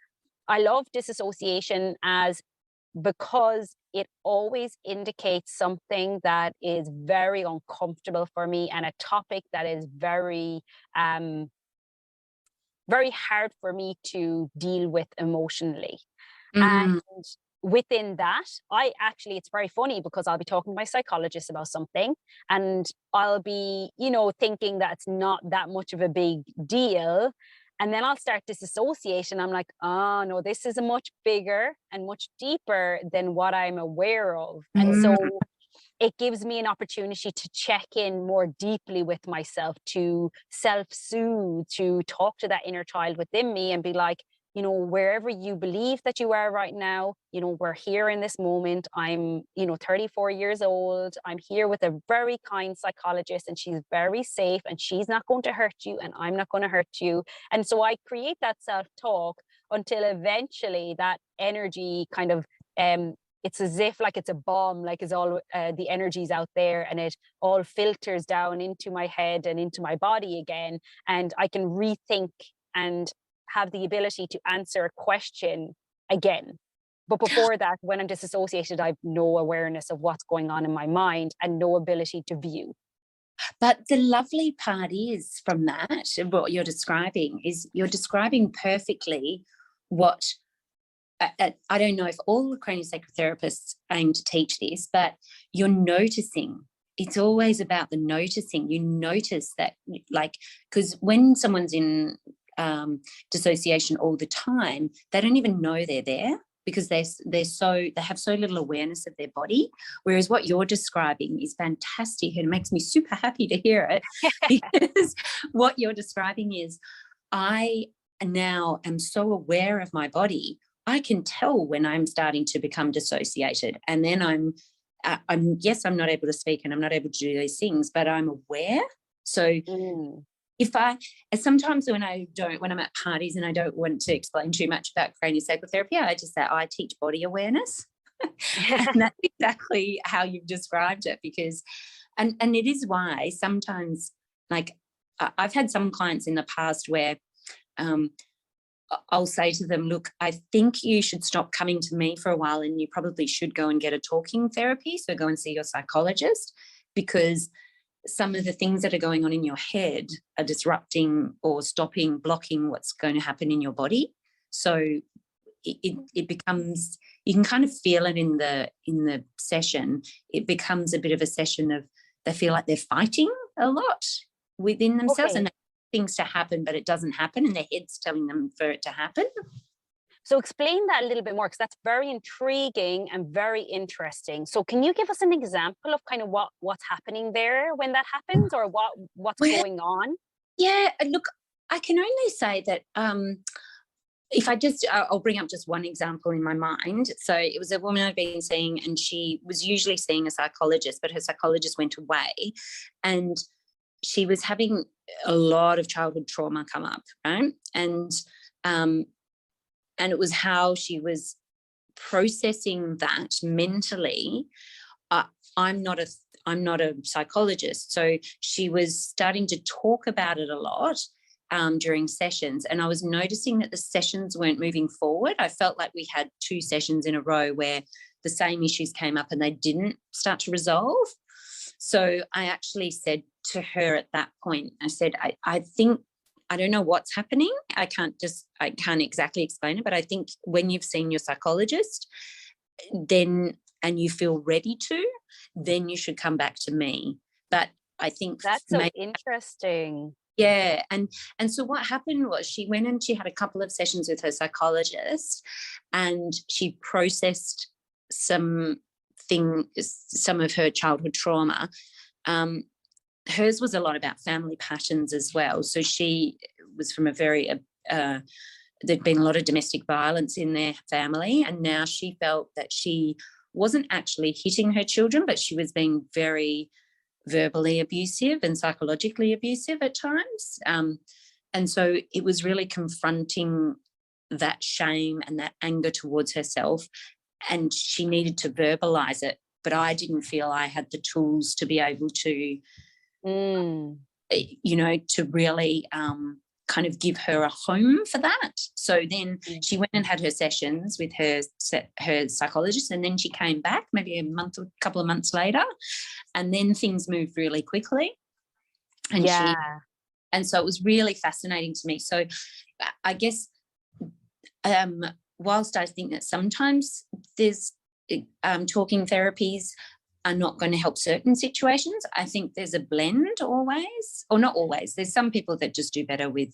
I love disassociation because it always indicates something that is very uncomfortable for me, and a topic that is very very hard for me to deal with emotionally. And within that, it's very funny, because I'll be talking to my psychologist about something, and I'll be, thinking that it's not that much of a big deal. And then I'll start disassociation. I'm like, oh no, this is a much bigger and much deeper than what I'm aware of. And so it gives me an opportunity to check in more deeply with myself, to self-soothe, to talk to that inner child within me and be like, wherever you believe that you are right now, we're here in this moment. I'm, 34 years old. I'm here with a very kind psychologist, and she's very safe, and she's not going to hurt you, and I'm not going to hurt you. And so I create that self-talk until eventually that energy kind of, it's as if like it's a bomb, like it's all the energy's out there, and it all filters down into my head and into my body again. And I can rethink and have the ability to answer a question again. But before that, when I'm disassociated, I have no awareness of what's going on in my mind and no ability to view. But the lovely part is, from that, what you're describing perfectly what, I don't know if all the craniosacral therapists aim to teach this, but you're noticing. It's always about the noticing. You notice that, because when someone's in dissociation all the time, they don't even know they're there, because they have so little awareness of their body. Whereas what you're describing is fantastic, and it makes me super happy to hear it, because what you're describing is, I now am so aware of my body. I can tell when I'm starting to become dissociated, and then I'm not able to speak and I'm not able to do these things, but I'm aware. So sometimes when I'm at parties and I don't want to explain too much about craniosacral therapy, I just say, I teach body awareness. And that's exactly how you've described it, because, and it is why sometimes, like, I've had some clients in the past where I'll say to them, look, I think you should stop coming to me for a while, and you probably should go and get a talking therapy. So go and see your psychologist, because some of the things that are going on in your head are disrupting or stopping, blocking what's going to happen in your body. So it becomes, you can kind of feel it in the session. It becomes a bit of a session of, they feel like they're fighting a lot within themselves, and things to happen, but it doesn't happen, and their head's telling them for it to happen. So explain that a little bit more, because that's very intriguing and very interesting. So can you give us an example of kind of what's happening there when that happens, or what's going on? Yeah, look, I can only say that I'll bring up just one example in my mind. So it was a woman I'd been seeing, and she was usually seeing a psychologist, but her psychologist went away, and she was having a lot of childhood trauma come up, right? And it was how she was processing that mentally. I'm not a psychologist, so she was starting to talk about it a lot during sessions, and I was noticing that the sessions weren't moving forward. I felt like we had 2 sessions in a row where the same issues came up and they didn't start to resolve. So I actually said to her at that point, I said, I think, I don't know what's happening. I can't exactly explain it, but I think when you've seen your psychologist, then, and you feel ready to, then you should come back to me. But I think that's so interesting. Yeah, and so what happened was she went and she had a couple of sessions with her psychologist, and she processed some of her childhood trauma. Hers was a lot about family patterns as well. So she was from a very there'd been a lot of domestic violence in their family, and now she felt that she wasn't actually hitting her children, but she was being very verbally abusive and psychologically abusive at times. And so it was really confronting that shame and that anger towards herself, and she needed to verbalize it, but I didn't feel I had the tools to be able to, to really kind of give her a home for that. So then she went and had her sessions with her psychologist, and then she came back maybe a couple of months later, and then things moved really quickly. And so it was really fascinating to me. So I guess whilst I think that sometimes there's talking therapies are not going to help certain situations, I think there's a blend always, or not always. There's some people that just do better with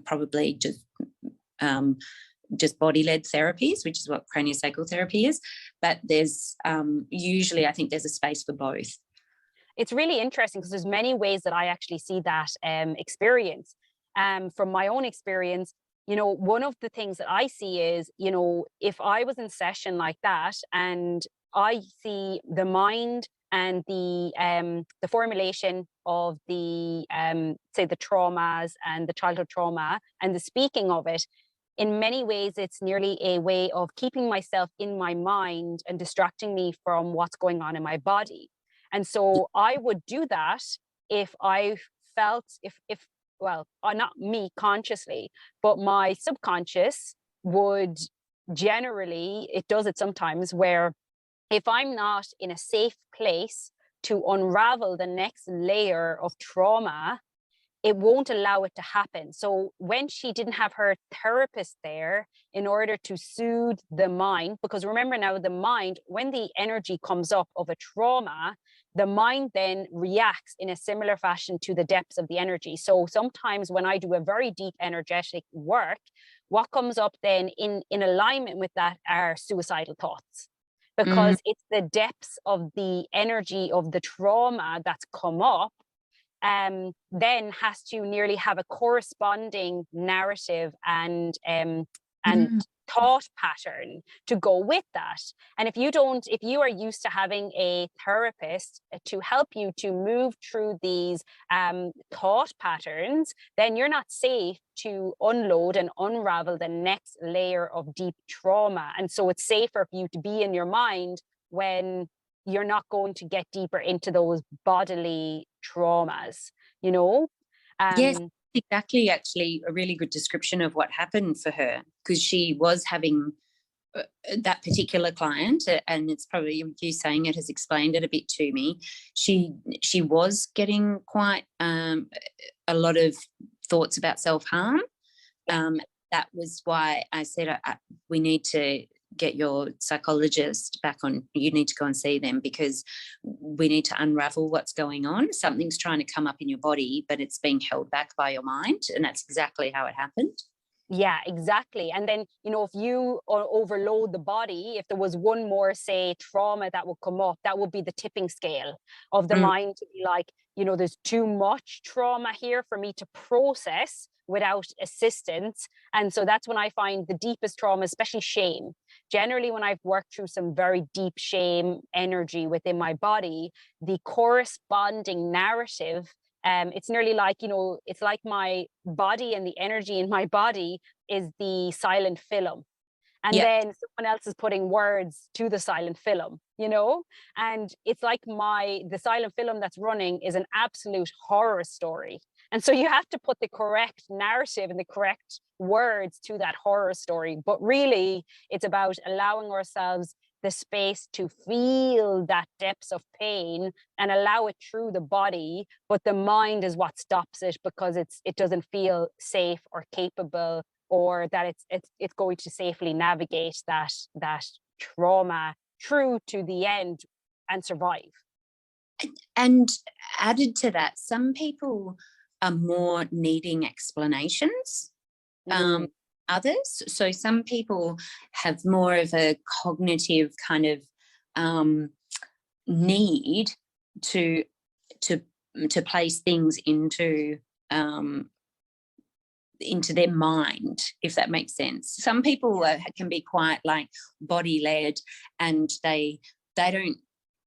probably just body-led therapies, which is what craniosacral therapy is. But there's usually, I think there's a space for both. It's really interesting because there's many ways that I actually see that experience. From my own experience, one of the things that I see is, if I was in session like that and I see the mind and the formulation of the say the traumas and the childhood trauma and the speaking of it, in many ways it's nearly a way of keeping myself in my mind and distracting me from what's going on in my body. And so I would do that if I felt, well, not me consciously, but my subconscious would generally, it does it sometimes, where if I'm not in a safe place to unravel the next layer of trauma, it won't allow it to happen. So when she didn't have her therapist there in order to soothe the mind, because remember now, the mind, when the energy comes up of a trauma, the mind then reacts in a similar fashion to the depths of the energy. So sometimes when I do a very deep energetic work, what comes up then in alignment with that are suicidal thoughts, because it's the depths of the energy of the trauma that's come up, then has to nearly have a corresponding narrative and thought pattern to go with that. And if you are used to having a therapist to help you to move through these thought patterns, then you're not safe to unload and unravel the next layer of deep trauma. And so it's safer for you to be in your mind when you're not going to get deeper into those bodily traumas, Yes, exactly. Actually, a really good description of what happened for her, because she was having that particular client, and it's probably you saying it has explained it a bit to me. She was getting quite a lot of thoughts about self-harm. That was why I said we need to get your psychologist back on. You need to go and see them, because we need to unravel what's going on. Something's trying to come up in your body, but it's being held back by your mind, and that's exactly how it happened. Yeah, exactly. And then, if you overload the body, if there was one more, say, trauma that would come up, that would be the tipping scale of the mind to be like, there's too much trauma here for me to process without assistance. And so that's when I find the deepest trauma, especially shame. Generally, when I've worked through some very deep shame energy within my body, the corresponding narrative, it's nearly like, it's like my body and the energy in my body is the silent film. And then someone else is putting words to the silent film, and it's like the silent film that's running is an absolute horror story. And so you have to put the correct narrative and the correct words to that horror story. But really, it's about allowing ourselves the space to feel that depths of pain and allow it through the body, but the mind is what stops it, because it doesn't feel safe or capable, or that it's going to safely navigate that trauma through to the end and survive. And added to that, some people are more needing explanations. Others. So some people have more of a cognitive kind of need to place things into their mind, if that makes sense. Some people can be quite like body led, and they don't,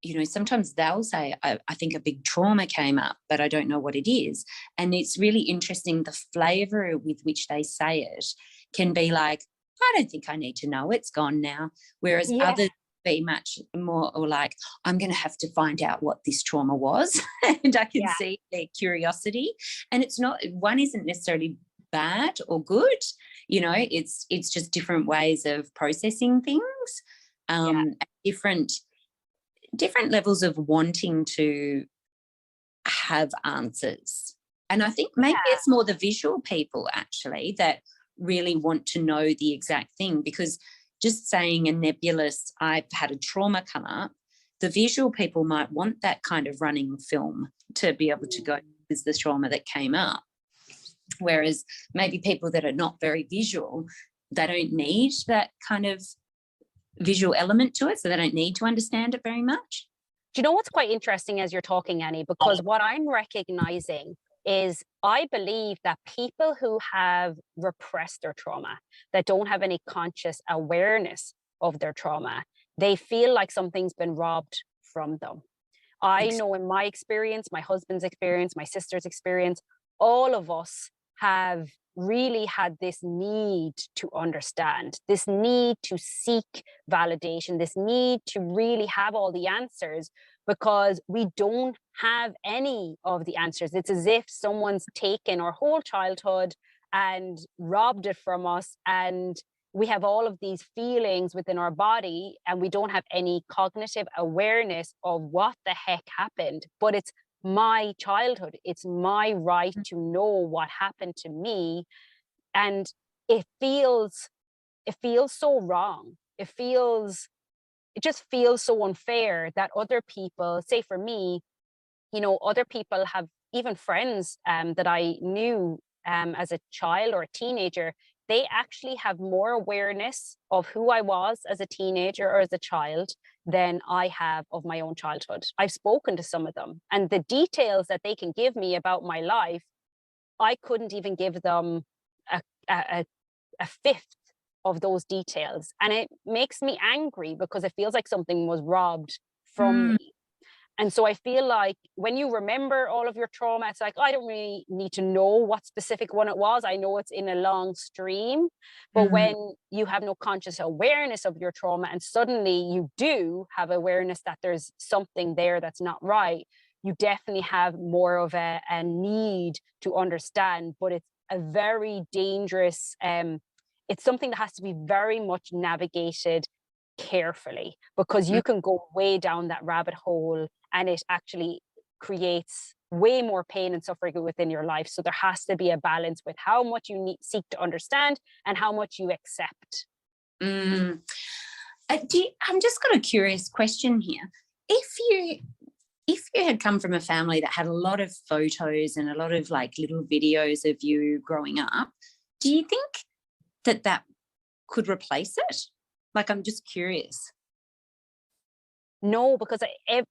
you know, sometimes they'll say, I think a big trauma came up, but I don't know what it is. And it's really interesting, the flavour with which they say it can be like, I don't think I need to know, it's gone now. Whereas others be much more or like, I'm going to have to find out what this trauma was. And I can see their curiosity. And it's not, one isn't necessarily bad or good, you know, it's just different ways of processing things, different levels of wanting to have answers. And I think maybe it's more the visual people actually that really want to know the exact thing, because just saying a nebulous, I've had a trauma come up, the visual people might want that kind of running film to be able to go, this is the trauma that came up. Whereas maybe people that are not very visual, they don't need that kind of visual element to it, so they don't need to understand it very much. Do you know what's quite interesting as you're talking, Annie? Because what I'm recognizing is I believe that people who have repressed their trauma, that don't have any conscious awareness of their trauma, they feel like something's been robbed from them. I know in my experience, my husband's experience, my sister's experience, all of us have really had this need to understand, this need to seek validation, this need to really have all the answers, because we don't have any of the answers. It's as if someone's taken our whole childhood and robbed it from us, and we have all of these feelings within our body and we don't have any cognitive awareness of what the heck happened. But it's my childhood, it's my right to know what happened to me. And it feels so wrong. It just feels so unfair that other people, say for me, you know, other people have, even friends that I knew as a child or a teenager, they actually have more awareness of who I was as a teenager or as a child than I have of my own childhood. I've spoken to some of them, and the details that they can give me about my life, I couldn't even give them a fifth of those details. And it makes me angry because it feels like something was robbed from me. And so I feel like when you remember all of your trauma, it's like, I don't really need to know what specific one it was. I know it's in a long stream. But when you have no conscious awareness of your trauma, and suddenly you do have awareness that there's something there that's not right, you definitely have more of a need to understand. But it's a very dangerous, it's something that has to be very much navigated carefully, because you can go way down that rabbit hole and it actually creates way more pain and suffering within your life. So there has to be a balance with how much you seek to understand and how much you accept. I'm just got a curious question here. If you had come from a family that had a lot of photos and a lot of like little videos of you growing up, do you think that could replace it? Like, I'm just curious. No, because I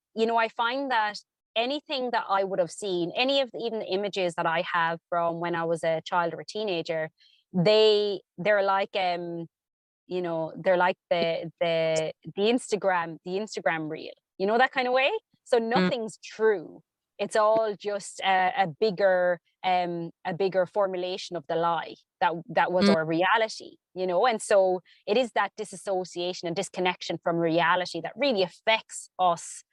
find that anything that I would have seen, any of even the images that I have from when I was a child or a teenager, they're like they're like the Instagram reel, you know, that kind of way. So nothing's true. It's all just a bigger formulation of the lie that was our reality, you know. And so it is that disassociation and disconnection from reality that really affects us,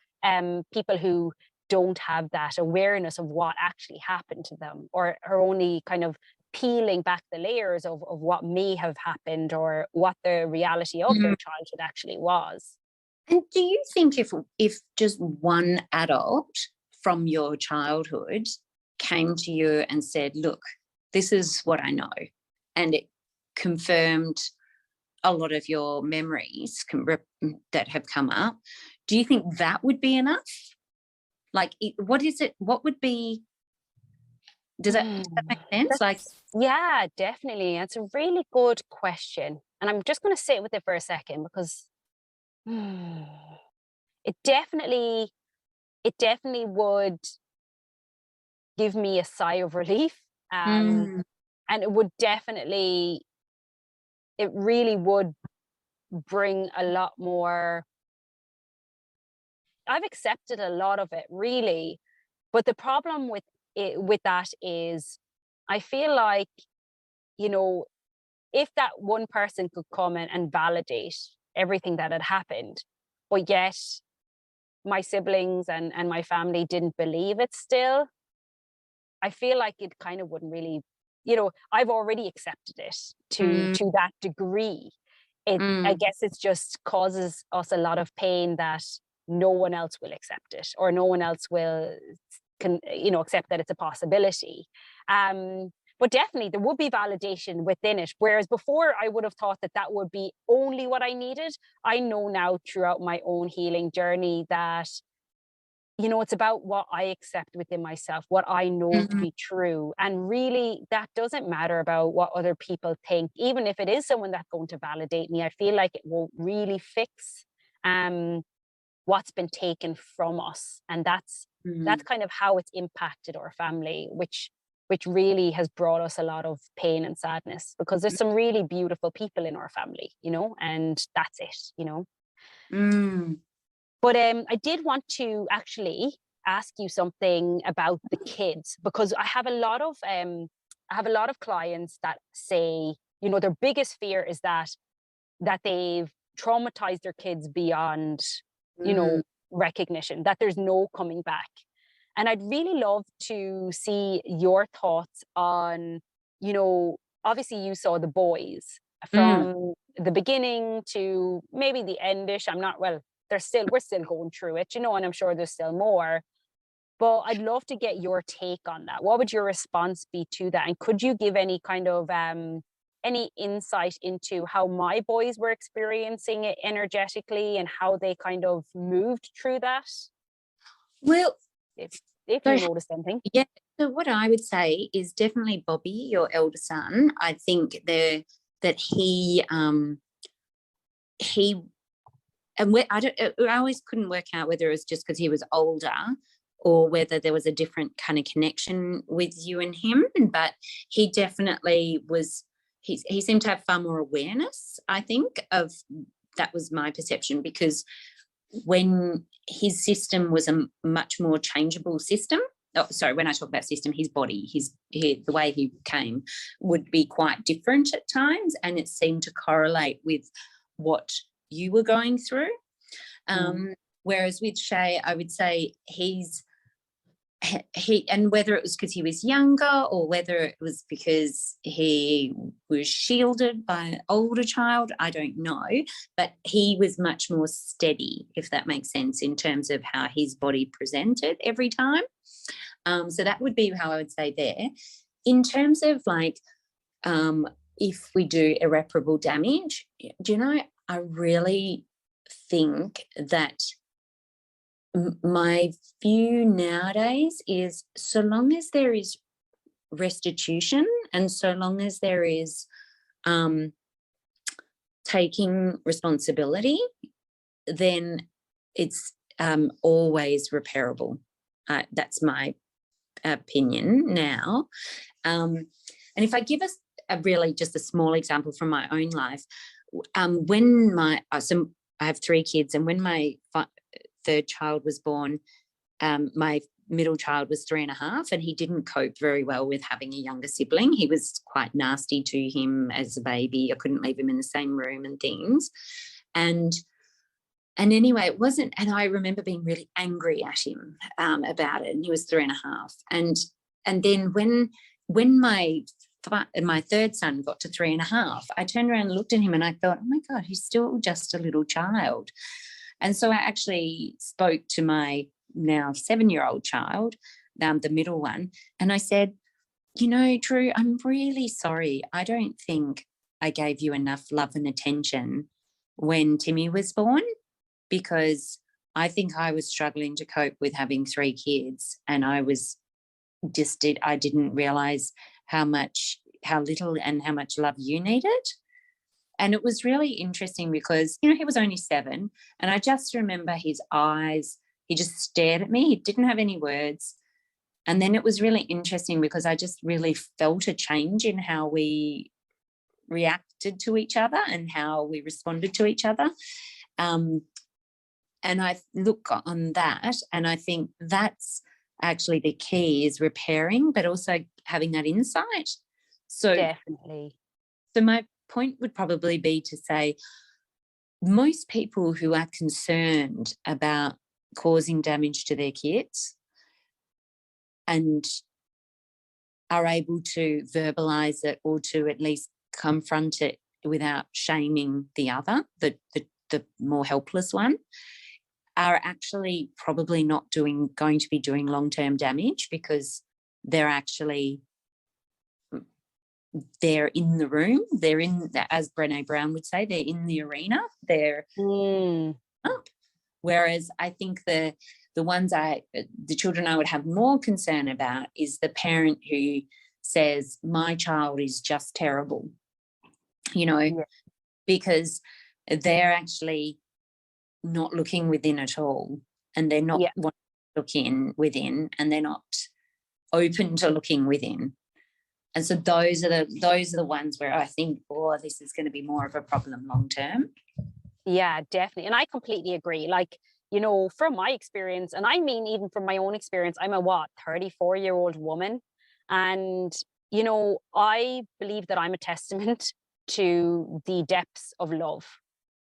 people who don't have that awareness of what actually happened to them, or are only kind of peeling back the layers of what may have happened or what the reality of their childhood actually was. And do you think if just one adult from your childhood came to you and said, look, this is what I know, and it confirmed a lot of your memories that have come up, do you think that would be enough? Like, what would be Does that make sense? Yeah, definitely. That's a really good question. And I'm just going to sit with it for a second because it definitely would give me a sigh of relief. And it would definitely, it really would bring a lot more. I've accepted a lot of it, really. But the problem with that is I feel like, if that one person could come in and validate everything that had happened, but yet my siblings and my family didn't believe it still, I feel like it kind of wouldn't really, I've already accepted it to that degree. I guess it just causes us a lot of pain that no one else will accept it, or no one else can accept that it's a possibility. But definitely there would be validation within it. Whereas before I would have thought that would be only what I needed. I know now throughout my own healing journey that, it's about what I accept within myself, what I know to be true. And really, that doesn't matter about what other people think. Even if it is someone that's going to validate me, I feel like it won't really fix what's been taken from us. And that's kind of how it's impacted our family, which really has brought us a lot of pain and sadness, because there's some really beautiful people in our family, and that's it. But I did want to actually ask you something about the kids, because I have a lot of clients that say, their biggest fear is that they've traumatized their kids beyond, recognition, that there's no coming back. And I'd really love to see your thoughts on, obviously you saw the boys from the beginning to maybe the endish. We're still going through it, and I'm sure there's still more. But I'd love to get your take on that. What would your response be to that? And could you give any kind of any insight into how my boys were experiencing it energetically and how they kind of moved through that? Well, if you noticed anything. Yeah. So what I would say is definitely Bobby, your elder son. I think that he and I always couldn't work out whether it was just because he was older or whether there was a different kind of connection with you and him. But he definitely was. He seemed to have far more awareness, I think, of that. Was my perception, because when his system was a much more changeable system. Oh, sorry, when I talk about system, his body, the way he came would be quite different at times, and it seemed to correlate with what you were going through. Whereas with Shay, I would say and whether it was because he was younger or whether it was because he was shielded by an older child, I don't know, but he was much more steady, if that makes sense, in terms of how his body presented every time. So that would be how I would say there. In terms of if we do irreparable damage, I really think that my view nowadays is, so long as there is restitution and so long as there is taking responsibility, then it's always repairable. That's my opinion now. And if I give us just a small example from my own life, when I have 3 kids, and when my third child was born, my middle child was 3.5, and he didn't cope very well with having a younger sibling. He was quite nasty to him as a baby. I couldn't leave him in the same room and things. And anyway, it wasn't, and I remember being really angry at him about it, and he was 3.5. And then when my third son got to 3.5, I turned around and looked at him and I thought, oh my God, he's still just a little child. And so I actually spoke to my now 7-year-old child, the middle one, and I said, Drew, I'm really sorry. I don't think I gave you enough love and attention when Timmy was born, because I think I was struggling to cope with having 3 kids, and I was I didn't realize how little and how much love you needed. And it was really interesting because, you know, he was only 7, and I just remember his eyes. He just stared at me. He didn't have any words. And then it was really interesting because I just really felt a change in how we reacted to each other and how we responded to each other. And I look on that and I think that's actually the key, is repairing, but also having that insight. So Definitely. So my point would probably be to say most people who are concerned about causing damage to their kids and are able to verbalise it or to at least confront it without shaming the other, the more helpless one, are actually probably not going to be doing long-term damage, because they're in the room, they're in, as Brené Brown would say, they're in the arena, they're up. Whereas I think the children I would have more concern about is the parent who says, my child is just terrible, you know, because they're actually not looking within at all, and they're not wanting to look within, and they're not open to looking within. And so those are the ones where I think, this is going to be more of a problem long term. Yeah, definitely. And I completely agree. Like, you know, from my experience, and I mean, even from my own experience, I'm a 34-year-old woman. And, you know, I believe that I'm a testament to the depths of love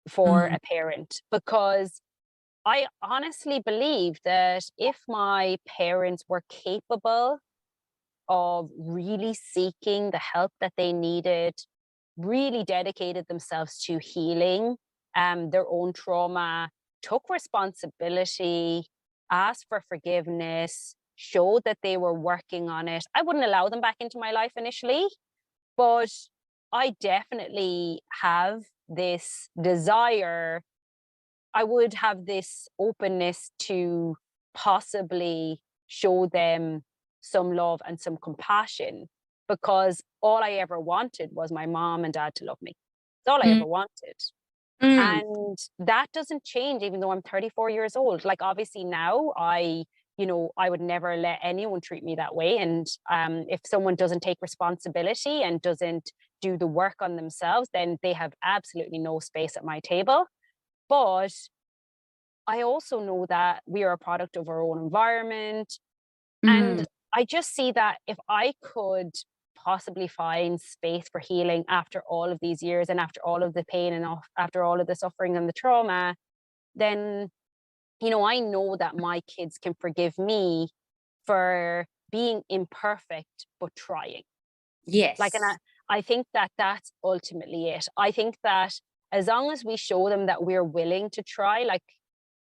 for a parent, because I honestly believe that if my parents were capable of really seeking the help that they needed, really dedicated themselves to healing their own trauma, took responsibility, asked for forgiveness, showed that they were working on it, I wouldn't allow them back into my life initially. But I definitely have this desire, I would have this openness to possibly show them some love and some compassion, because all I ever wanted was my mom and dad to love me. That's all I ever wanted. And that doesn't change, even though I'm 34 years old. Like, obviously now I would never let anyone treat me that way. And if someone doesn't take responsibility and doesn't do the work on themselves, then they have absolutely no space at my table. But I also know that we are a product of our own environment. And I just see that if I could possibly find space for healing after all of these years, and after all of the pain, and after all of the suffering and the trauma, then, you know, I know that my kids can forgive me for being imperfect, but trying. Yes. Like, and I think that that's ultimately it. I think that as long as we show them that we're willing to try, like,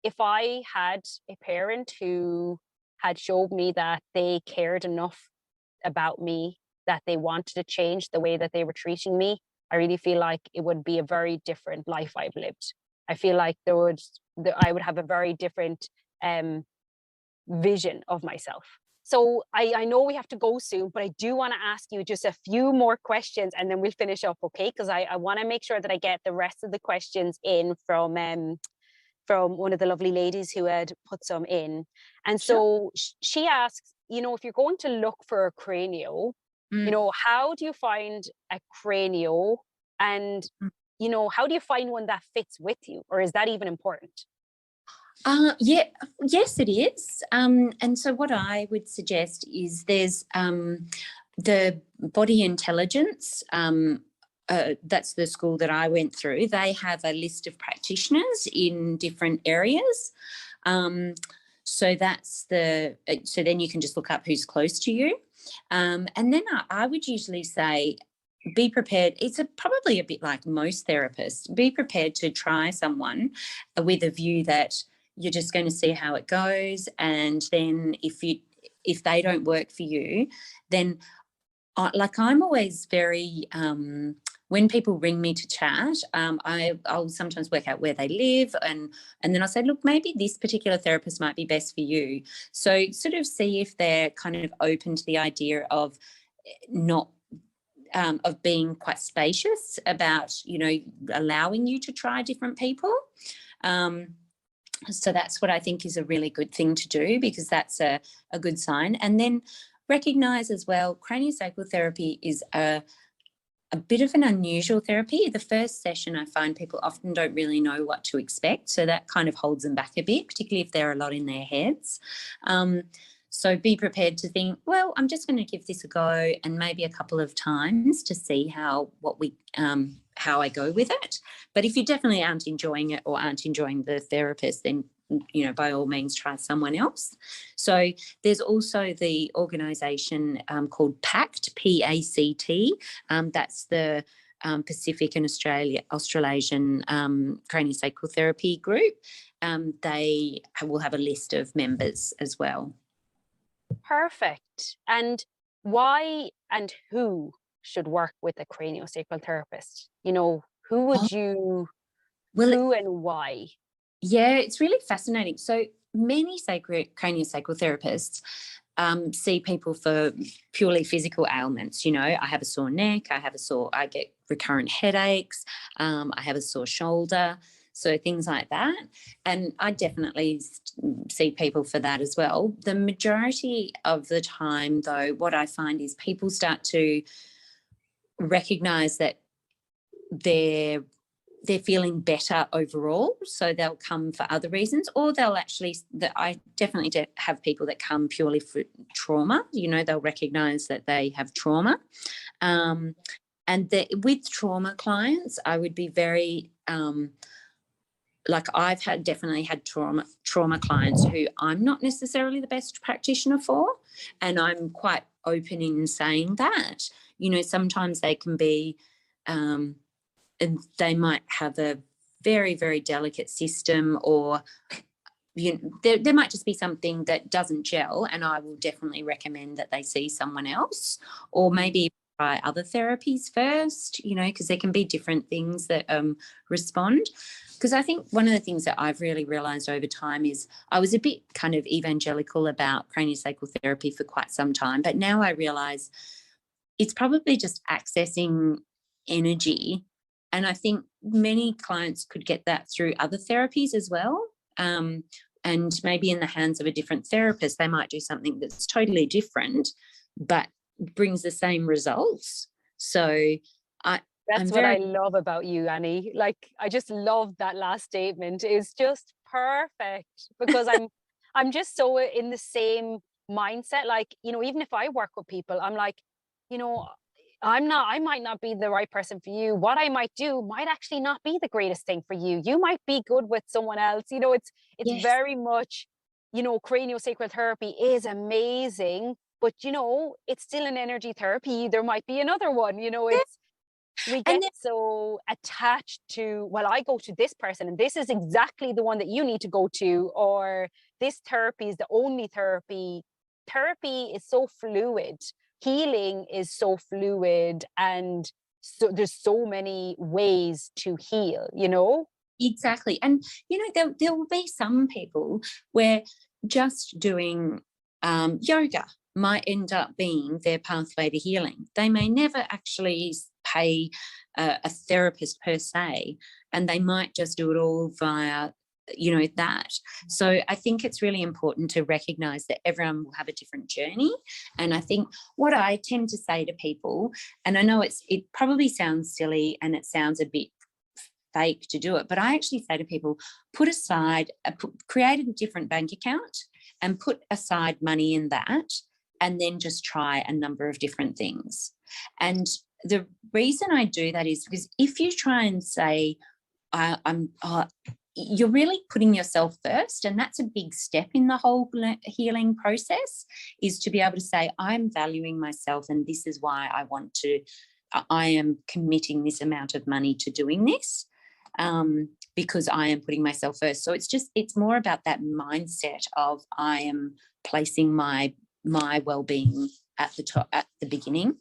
if I had a parent who had showed me that they cared enough about me, that they wanted to change the way that they were treating me, I really feel like it would be a very different life I've lived. I feel like I would have a very different vision of myself. So I know we have to go soon, but I do want to ask you just a few more questions and then we'll finish up, okay? Because I want to make sure that I get the rest of the questions in from one of the lovely ladies who had put some in. And so she asks, you know, if you're going to look for a cranio, you know, how do you find a cranio? And, you know, how do you find one that fits with you? Or is that even important? Yes, it is. And so what I would suggest is there's the Body Intelligence. That's the school that I went through. They have a list of practitioners in different areas. So then you can just look up who's close to you. And then I would usually say, be prepared. It's probably a bit like most therapists. Be prepared to try someone with a view that you're just going to see how it goes. And then if they don't work for you, then I'm always very when people ring me to chat, I'll sometimes work out where they live, and then I'll say, look, maybe this particular therapist might be best for you. So sort of see if they're kind of open to the idea of not of being quite spacious about, you know, allowing you to try different people. So that's what I think is a really good thing to do, because that's a good sign. And then recognise as well, craniosacral therapy is a bit of an unusual therapy. The first session, I find people often don't really know what to expect, so that kind of holds them back a bit, particularly if they're a lot in their heads. So be prepared to think, well, I'm just going to give this a go, and maybe a couple of times to see how I go with it. But if you definitely aren't enjoying it or aren't enjoying the therapist, then, you know, by all means try someone else. So there's also the organisation called PACT, P-A-C-T. That's the Pacific and Australasian Craniosacral Therapy Group. They will have a list of members as well. Perfect. And why and who should work with a craniosacral therapist? You know, who would you, who and why? Yeah, it's really fascinating. So many craniosacral therapists see people for purely physical ailments. You know, I have a sore neck, I get recurrent headaches, I have a sore shoulder, so things like that. And I definitely see people for that as well. The majority of the time, though, what I find is people start to recognise that they're feeling better overall, so they'll come for other reasons, or they'll actually, I definitely have people that come purely for trauma. You know, they'll recognise that they have trauma. And with trauma clients, I would be very, I've definitely had trauma clients who I'm not necessarily the best practitioner for, and I'm quite open in saying that. You know, sometimes they can be, and they might have a very, very delicate system, or there might just be something that doesn't gel, and I will definitely recommend that they see someone else, or maybe try other therapies first, you know, because there can be different things that respond. Because I think one of the things that I've really realised over time is I was a bit kind of evangelical about craniosacral therapy for quite some time, but now I realise it's probably just accessing energy. And I think many clients could get that through other therapies as well. And maybe in the hands of a different therapist, they might do something that's totally different, but brings the same results. So that's what I love about you, Annie. Like, I just love that last statement. It's just perfect, because I'm just so in the same mindset. Like, you know, even if I work with people, I'm like, you know, I might not be the right person for you. What I might do might actually not be the greatest thing for you. You might be good with someone else. You know, it's Yes. very much, you know, craniosacral therapy is amazing, but, you know, it's still an energy therapy. There might be another one, you know, we get so attached to, well, I go to this person and this is exactly the one that you need to go to, or this therapy is the only therapy. Therapy is so fluid. Healing is so fluid, and so there's so many ways to heal, you know? Exactly. And, you know, there will be some people where just doing yoga might end up being their pathway to healing. They may never actually pay a therapist per se, and they might just do it all via, you know, that. So I think it's really important to recognise that everyone will have a different journey. And I think what I tend to say to people, and I know it probably sounds silly and it sounds a bit fake to do it, but I actually say to people, create a different bank account and put aside money in that, and then just try a number of different things. And the reason I do that is because if you try and say, you're really putting yourself first, and that's a big step in the whole healing process, is to be able to say, I'm valuing myself, and this is why I am committing this amount of money to doing this, because I am putting myself first. So it's more about that mindset of I am placing my well-being at the top, at the beginning.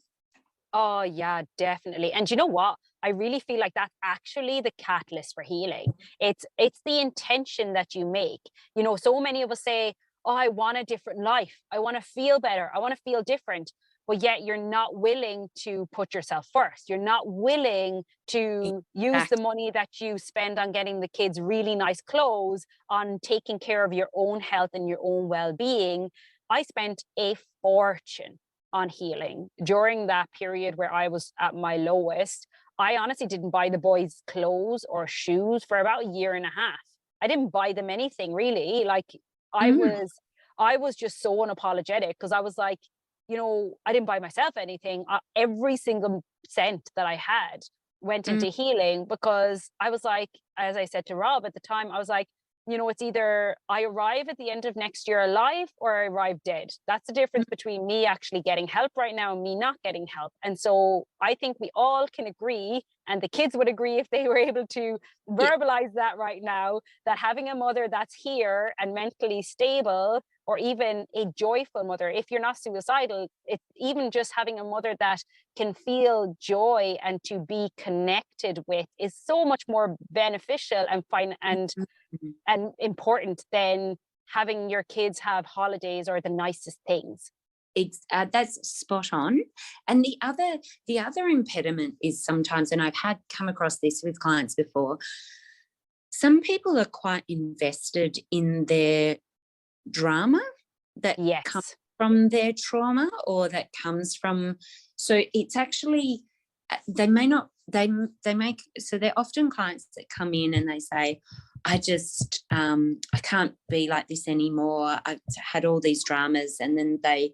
Oh yeah, definitely. And you know what? I really feel like that's actually the catalyst for healing. It's the intention that you make. You know, so many of us say, oh, I want a different life. I want to feel better. I want to feel different. But yet you're not willing to put yourself first. You're not willing to use the money that you spend on getting the kids really nice clothes, on taking care of your own health and your own well-being. I spent a fortune on healing during that period where I was at my lowest. I honestly didn't buy the boys clothes or shoes for about a year and a half. I didn't buy them anything really. Like I was just so unapologetic, because I was like, you know, I didn't buy myself anything. Every single cent that I had went into healing, because I was like, as I said to Rob at the time, I was like, you know, it's either I arrive at the end of next year alive or I arrive dead. That's the difference between me actually getting help right now and me not getting help. And so I think we all can agree, and the kids would agree if they were able to verbalize that right now, that having a mother that's here and mentally stable, or even a joyful mother, if you're not suicidal, it's even just having a mother that can feel joy and to be connected with, is so much more beneficial and fine and important than having your kids have holidays or the nicest things. That's spot on. And the other impediment is sometimes, and I've come across this with clients before, some people are quite invested in their drama that comes from their trauma, or that comes from, so it's actually, they're often clients that come in and they say, I can't be like this anymore. I've had all these dramas. And then they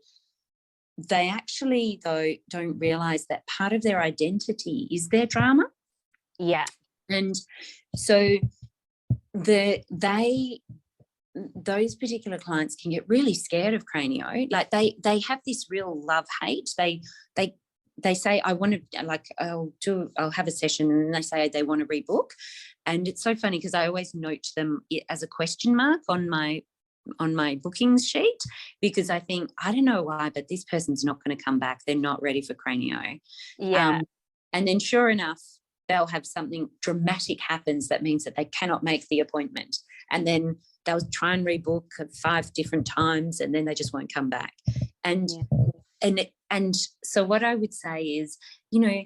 actually, though, don't realize that part of their identity is their drama. Yeah. And so those particular clients can get really scared of Cranio. Like they have this real love-hate. They say, I want to, like, I'll have a session, and they say they want to rebook. And it's so funny because I always note them as a question mark on my bookings sheet, because I think, I don't know why, but this person's not going to come back. They're not ready for Cranio. Yeah. And then sure enough, they'll have something dramatic happens that means that they cannot make the appointment. And then they'll try and rebook 5 different times, and then they just won't come back. And so what I would say is, you know,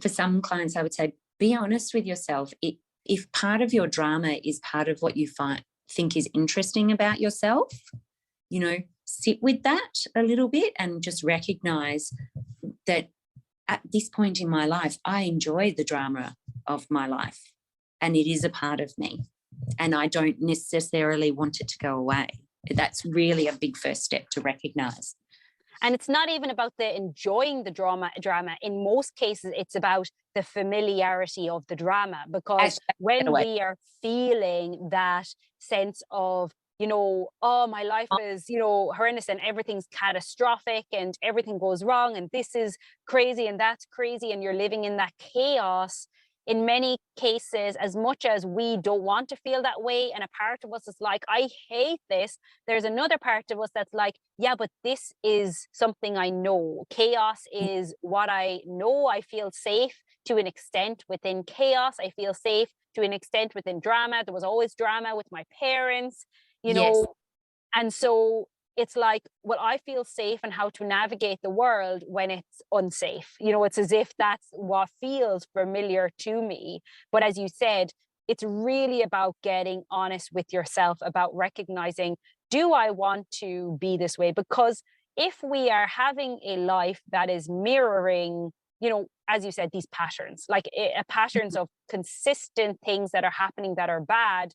for some clients, I would say, be honest with yourself. If part of your drama is part of what you think is interesting about yourself, you know, sit with that a little bit and just recognize that at this point in my life, I enjoy the drama of my life, and it is a part of me, and I don't necessarily want it to go away. That's really a big first step to recognize. And it's not even about the enjoying the drama. In most cases, it's about the familiarity of the drama, because when we are feeling that sense of, you know, oh, my life is, you know, horrendous and everything's catastrophic and everything goes wrong and this is crazy and that's crazy, and you're living in that chaos. In many cases, as much as we don't want to feel that way, and a part of us is like, I hate this, there's another part of us that's like, yeah, but this is something I know. Chaos is what I know. I feel safe to an extent within chaos. I feel safe to an extent within drama. There was always drama with my parents, you know, and so it's like, well, I feel safe in how to navigate the world when it's unsafe. You know, it's as if that's what feels familiar to me. But as you said, it's really about getting honest with yourself, about recognizing, do I want to be this way? Because if we are having a life that is mirroring, you know, as you said, these patterns, like patterns of consistent things that are happening that are bad,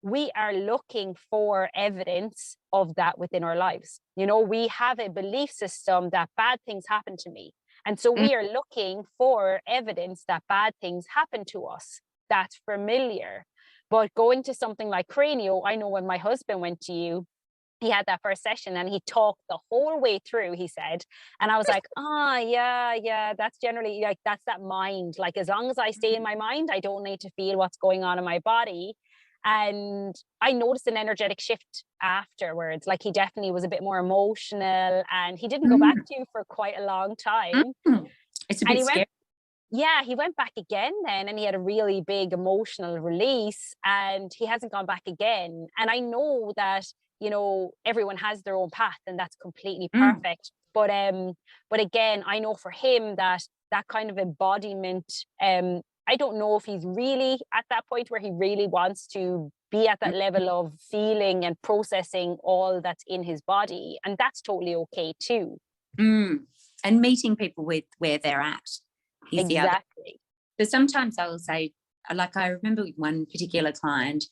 we are looking for evidence of that within our lives. You know, we have a belief system that bad things happen to me. And so we are looking for evidence that bad things happen to us. That's familiar. But going to something like Cranio, I know when my husband went to you, he had that first session and he talked the whole way through, he said. And I was like, yeah, that's generally like, that's that mind. Like, as long as I stay in my mind, I don't need to feel what's going on in my body. And I noticed an energetic shift afterwards. Like, he definitely was a bit more emotional, and he didn't go back to you for quite a long time. It's a bit scary. yeah, he went back again then, and he had a really big emotional release, and he hasn't gone back again. And I know that, you know, everyone has their own path, and that's completely Mm. perfect. But again, I know for him that that kind of embodiment, I don't know if he's really at that point where he really wants to be at that level of feeling and processing all that's in his body. And that's totally okay too. Mm. And meeting people with where they're at is the other. Exactly. So sometimes I will say, like I remember with one particular client,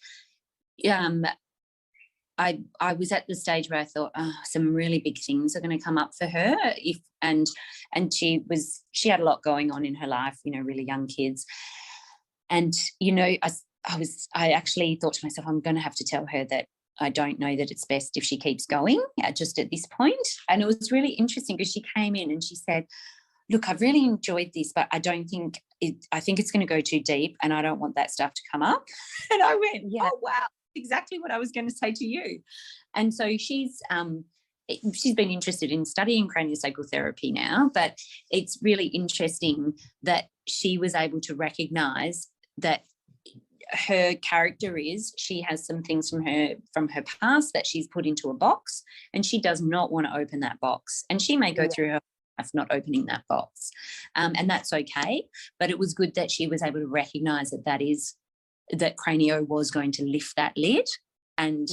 I was at the stage where I thought, oh, some really big things are going to come up for her and she had a lot going on in her life, you know, really young kids. And, you know, I actually thought to myself, I'm going to have to tell her that I don't know that it's best if she keeps going just at this point. And it was really interesting because she came in and she said, look, I've really enjoyed this, but I don't think I think it's going to go too deep and I don't want that stuff to come up. And I went, Yeah. oh, wow, exactly what I was going to say to you. And so she's been interested in studying craniosacral therapy now, but it's really interesting that she was able to recognise that her character is she has some things from her past that she's put into a box, and she does not want to open that box, and she may go through her life not opening that box, and that's okay. But it was good that she was able to recognize that Cranio was going to lift that lid, and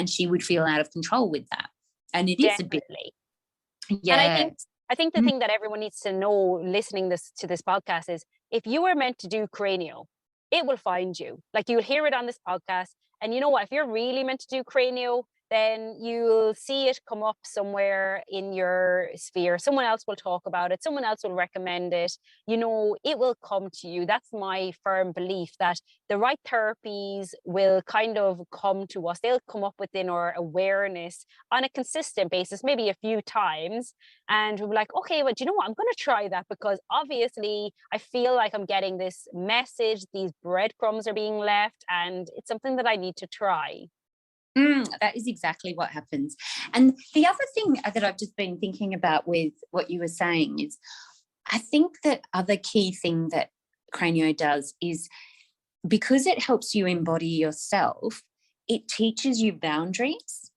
she would feel out of control with that, and it is Definitely. a bit. And I think the thing that everyone needs to know listening to this podcast is, if you are meant to do Cranio, it will find you. Like, you'll hear it on this podcast. And you know what? If you're really meant to do Cranio, then you'll see it come up somewhere in your sphere. Someone else will talk about it. Someone else will recommend it. You know, it will come to you. That's my firm belief, that the right therapies will kind of come to us. They'll come up within our awareness on a consistent basis, maybe a few times. And we'll be like, okay, well, do you know what? I'm going to try that, because obviously I feel like I'm getting this message. These breadcrumbs are being left, and it's something that I need to try. That is exactly what happens. And the other thing that I've just been thinking about with what you were saying is, I think that other key thing that Cranio does is, because it helps you embody yourself, it teaches you boundaries.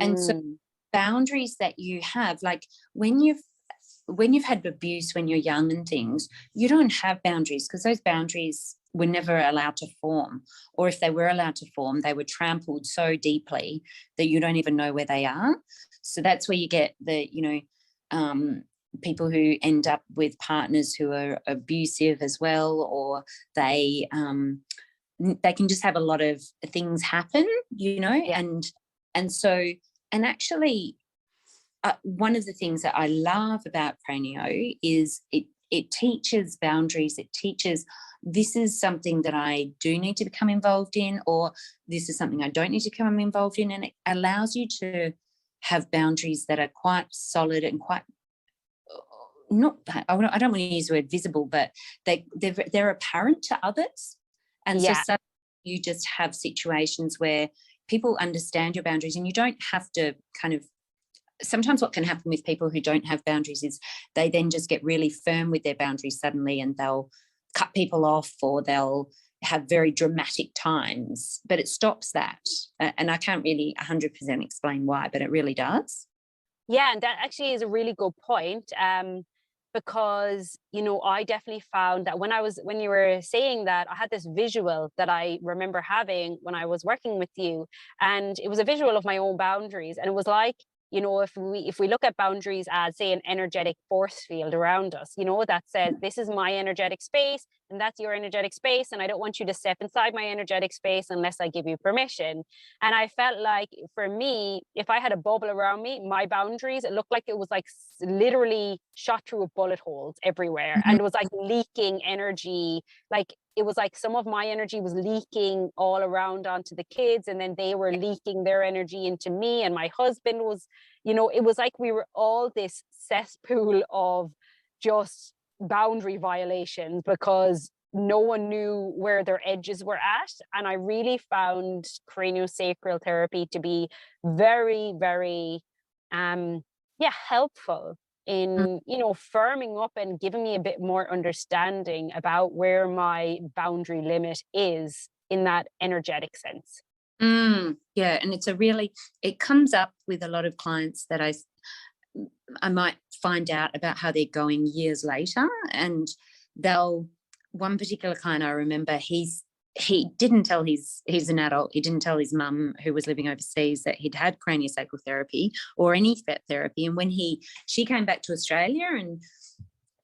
And so boundaries that you have, like when you've had abuse when you're young and things, you don't have boundaries, because those boundaries were never allowed to form, or if they were allowed to form, they were trampled so deeply that you don't even know where they are. So that's where you get the, you know, people who end up with partners who are abusive as well, or they can just have a lot of things happen, you know, and so, and actually one of the things that I love about Cranio is it teaches boundaries. It teaches, this is something that I do need to become involved in, or this is something I don't need to become involved in. And it allows you to have boundaries that are quite solid and quite, not, I don't want to use the word visible, but they're apparent to others. And so you just have situations where people understand your boundaries, and you don't have to kind of, sometimes what can happen with people who don't have boundaries is they then just get really firm with their boundaries suddenly, and they'll cut people off, or they'll have very dramatic times, but it stops that. And I can't really 100% explain why, but it really does. Yeah, and that actually is a really good point. Because, you know, I definitely found that when you were saying that, I had this visual that I remember having when I was working with you, and it was a visual of my own boundaries. And it was like, you know, if we look at boundaries as, say, an energetic force field around us, you know, that says, this is my energetic space and that's your energetic space, and I don't want you to step inside my energetic space unless I give you permission. And I felt like, for me, if I had a bubble around me, my boundaries, it looked like it was like literally shot through with bullet holes everywhere, and it was like leaking energy. Like, it was like some of my energy was leaking all around onto the kids, and then they were leaking their energy into me, and my husband was, you know, it was like we were all this cesspool of just boundary violations, because no one knew where their edges were at. And I really found craniosacral therapy to be very, very helpful. in, firming up and giving me a bit more understanding about where my boundary limit is in that energetic sense. Yeah, and it comes up with a lot of clients that I might find out about how they're going years later, and one particular client I remember, he didn't tell he's an adult. He didn't tell his mum, who was living overseas, that he'd had cranial sacral therapy or any FET therapy. And when she came back to Australia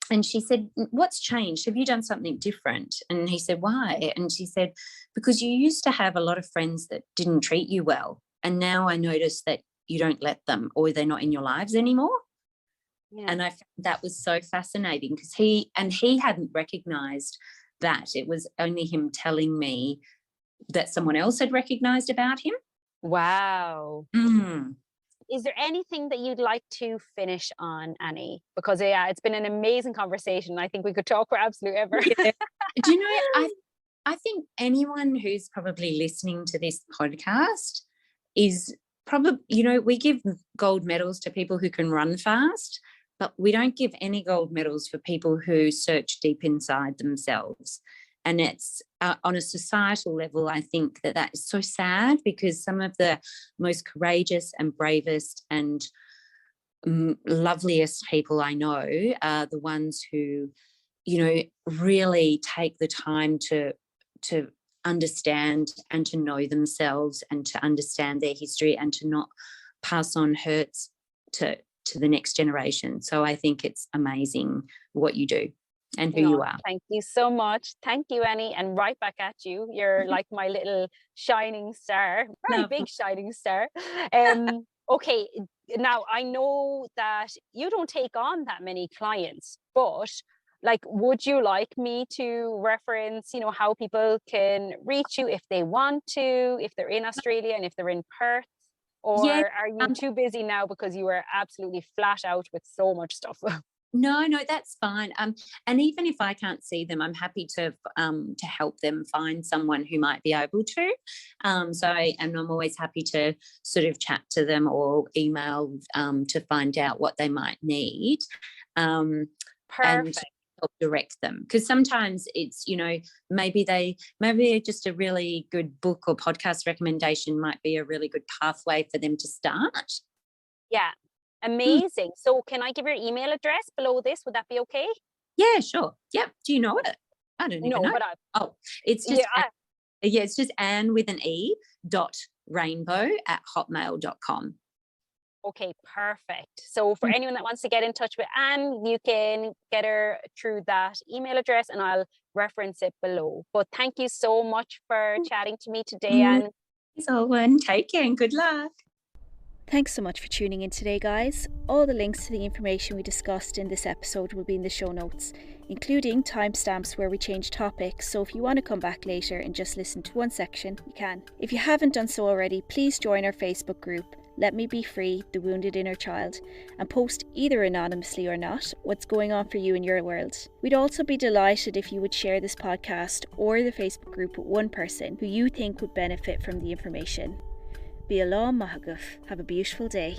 and she said, "What's changed? Have you done something different?" And he said, "Why?" And she said, "Because you used to have a lot of friends that didn't treat you well. And now I notice that you don't let them, or they're not in your lives anymore." Yeah. And I found that was so fascinating, because he hadn't recognized that. It was only him telling me that someone else had recognized about him. Wow. Mm. Is there anything that you'd like to finish on, Annie? Because it's been an amazing conversation. I think we could talk for absolute ever. Yeah. Do you know, I think anyone who's probably listening to this podcast is probably, we give gold medals to people who can run fast, but we don't give any gold medals for people who search deep inside themselves. And it's on a societal level, I think that is so sad, because some of the most courageous and bravest and loveliest people I know are the ones who, really take the time to understand and to know themselves and to understand their history and to not pass on hurts to the next generation. So I think it's amazing what you do and who you are. Thank you so much. Thank you, Annie. And right back at you. You're like my little shining star, very big shining star. Okay, now I know that you don't take on that many clients, but would you like me to reference, how people can reach you if they want to, if they're in Australia and if they're in Perth? Or are you too busy now because you are absolutely flat out with so much stuff? No, that's fine. And even if I can't see them, I'm happy to help them find someone who might be able to. I'm always happy to sort of chat to them or email to find out what they might need. Perfect. And help direct them, because sometimes it's maybe just a really good book or podcast recommendation might be a really good pathway for them to start. Yeah, amazing. So can I give your email address below this? Would that be okay? Yeah, sure. Yep. Do you know it? I don't even know. But it's just it's just Anne with an E .rainbow@hotmail.com. Okay, perfect. So for anyone that wants to get in touch with Anne, you can get her through that email address and I'll reference it below. But thank you so much for chatting to me today, Anne. Thanks, Alwynn. Take care and good luck. Thanks so much for tuning in today, guys. All the links to the information we discussed in this episode will be in the show notes, including timestamps where we change topics, so if you want to come back later and just listen to one section, you can. If you haven't done so already, please join our Facebook group, LetMeBeFree, The Wounded Inner Child, and post either anonymously or not what's going on for you in your world. We'd also be delighted if you would share this podcast or the Facebook group with one person who you think would benefit from the information. Be along, Mahaguf. Have a beautiful day.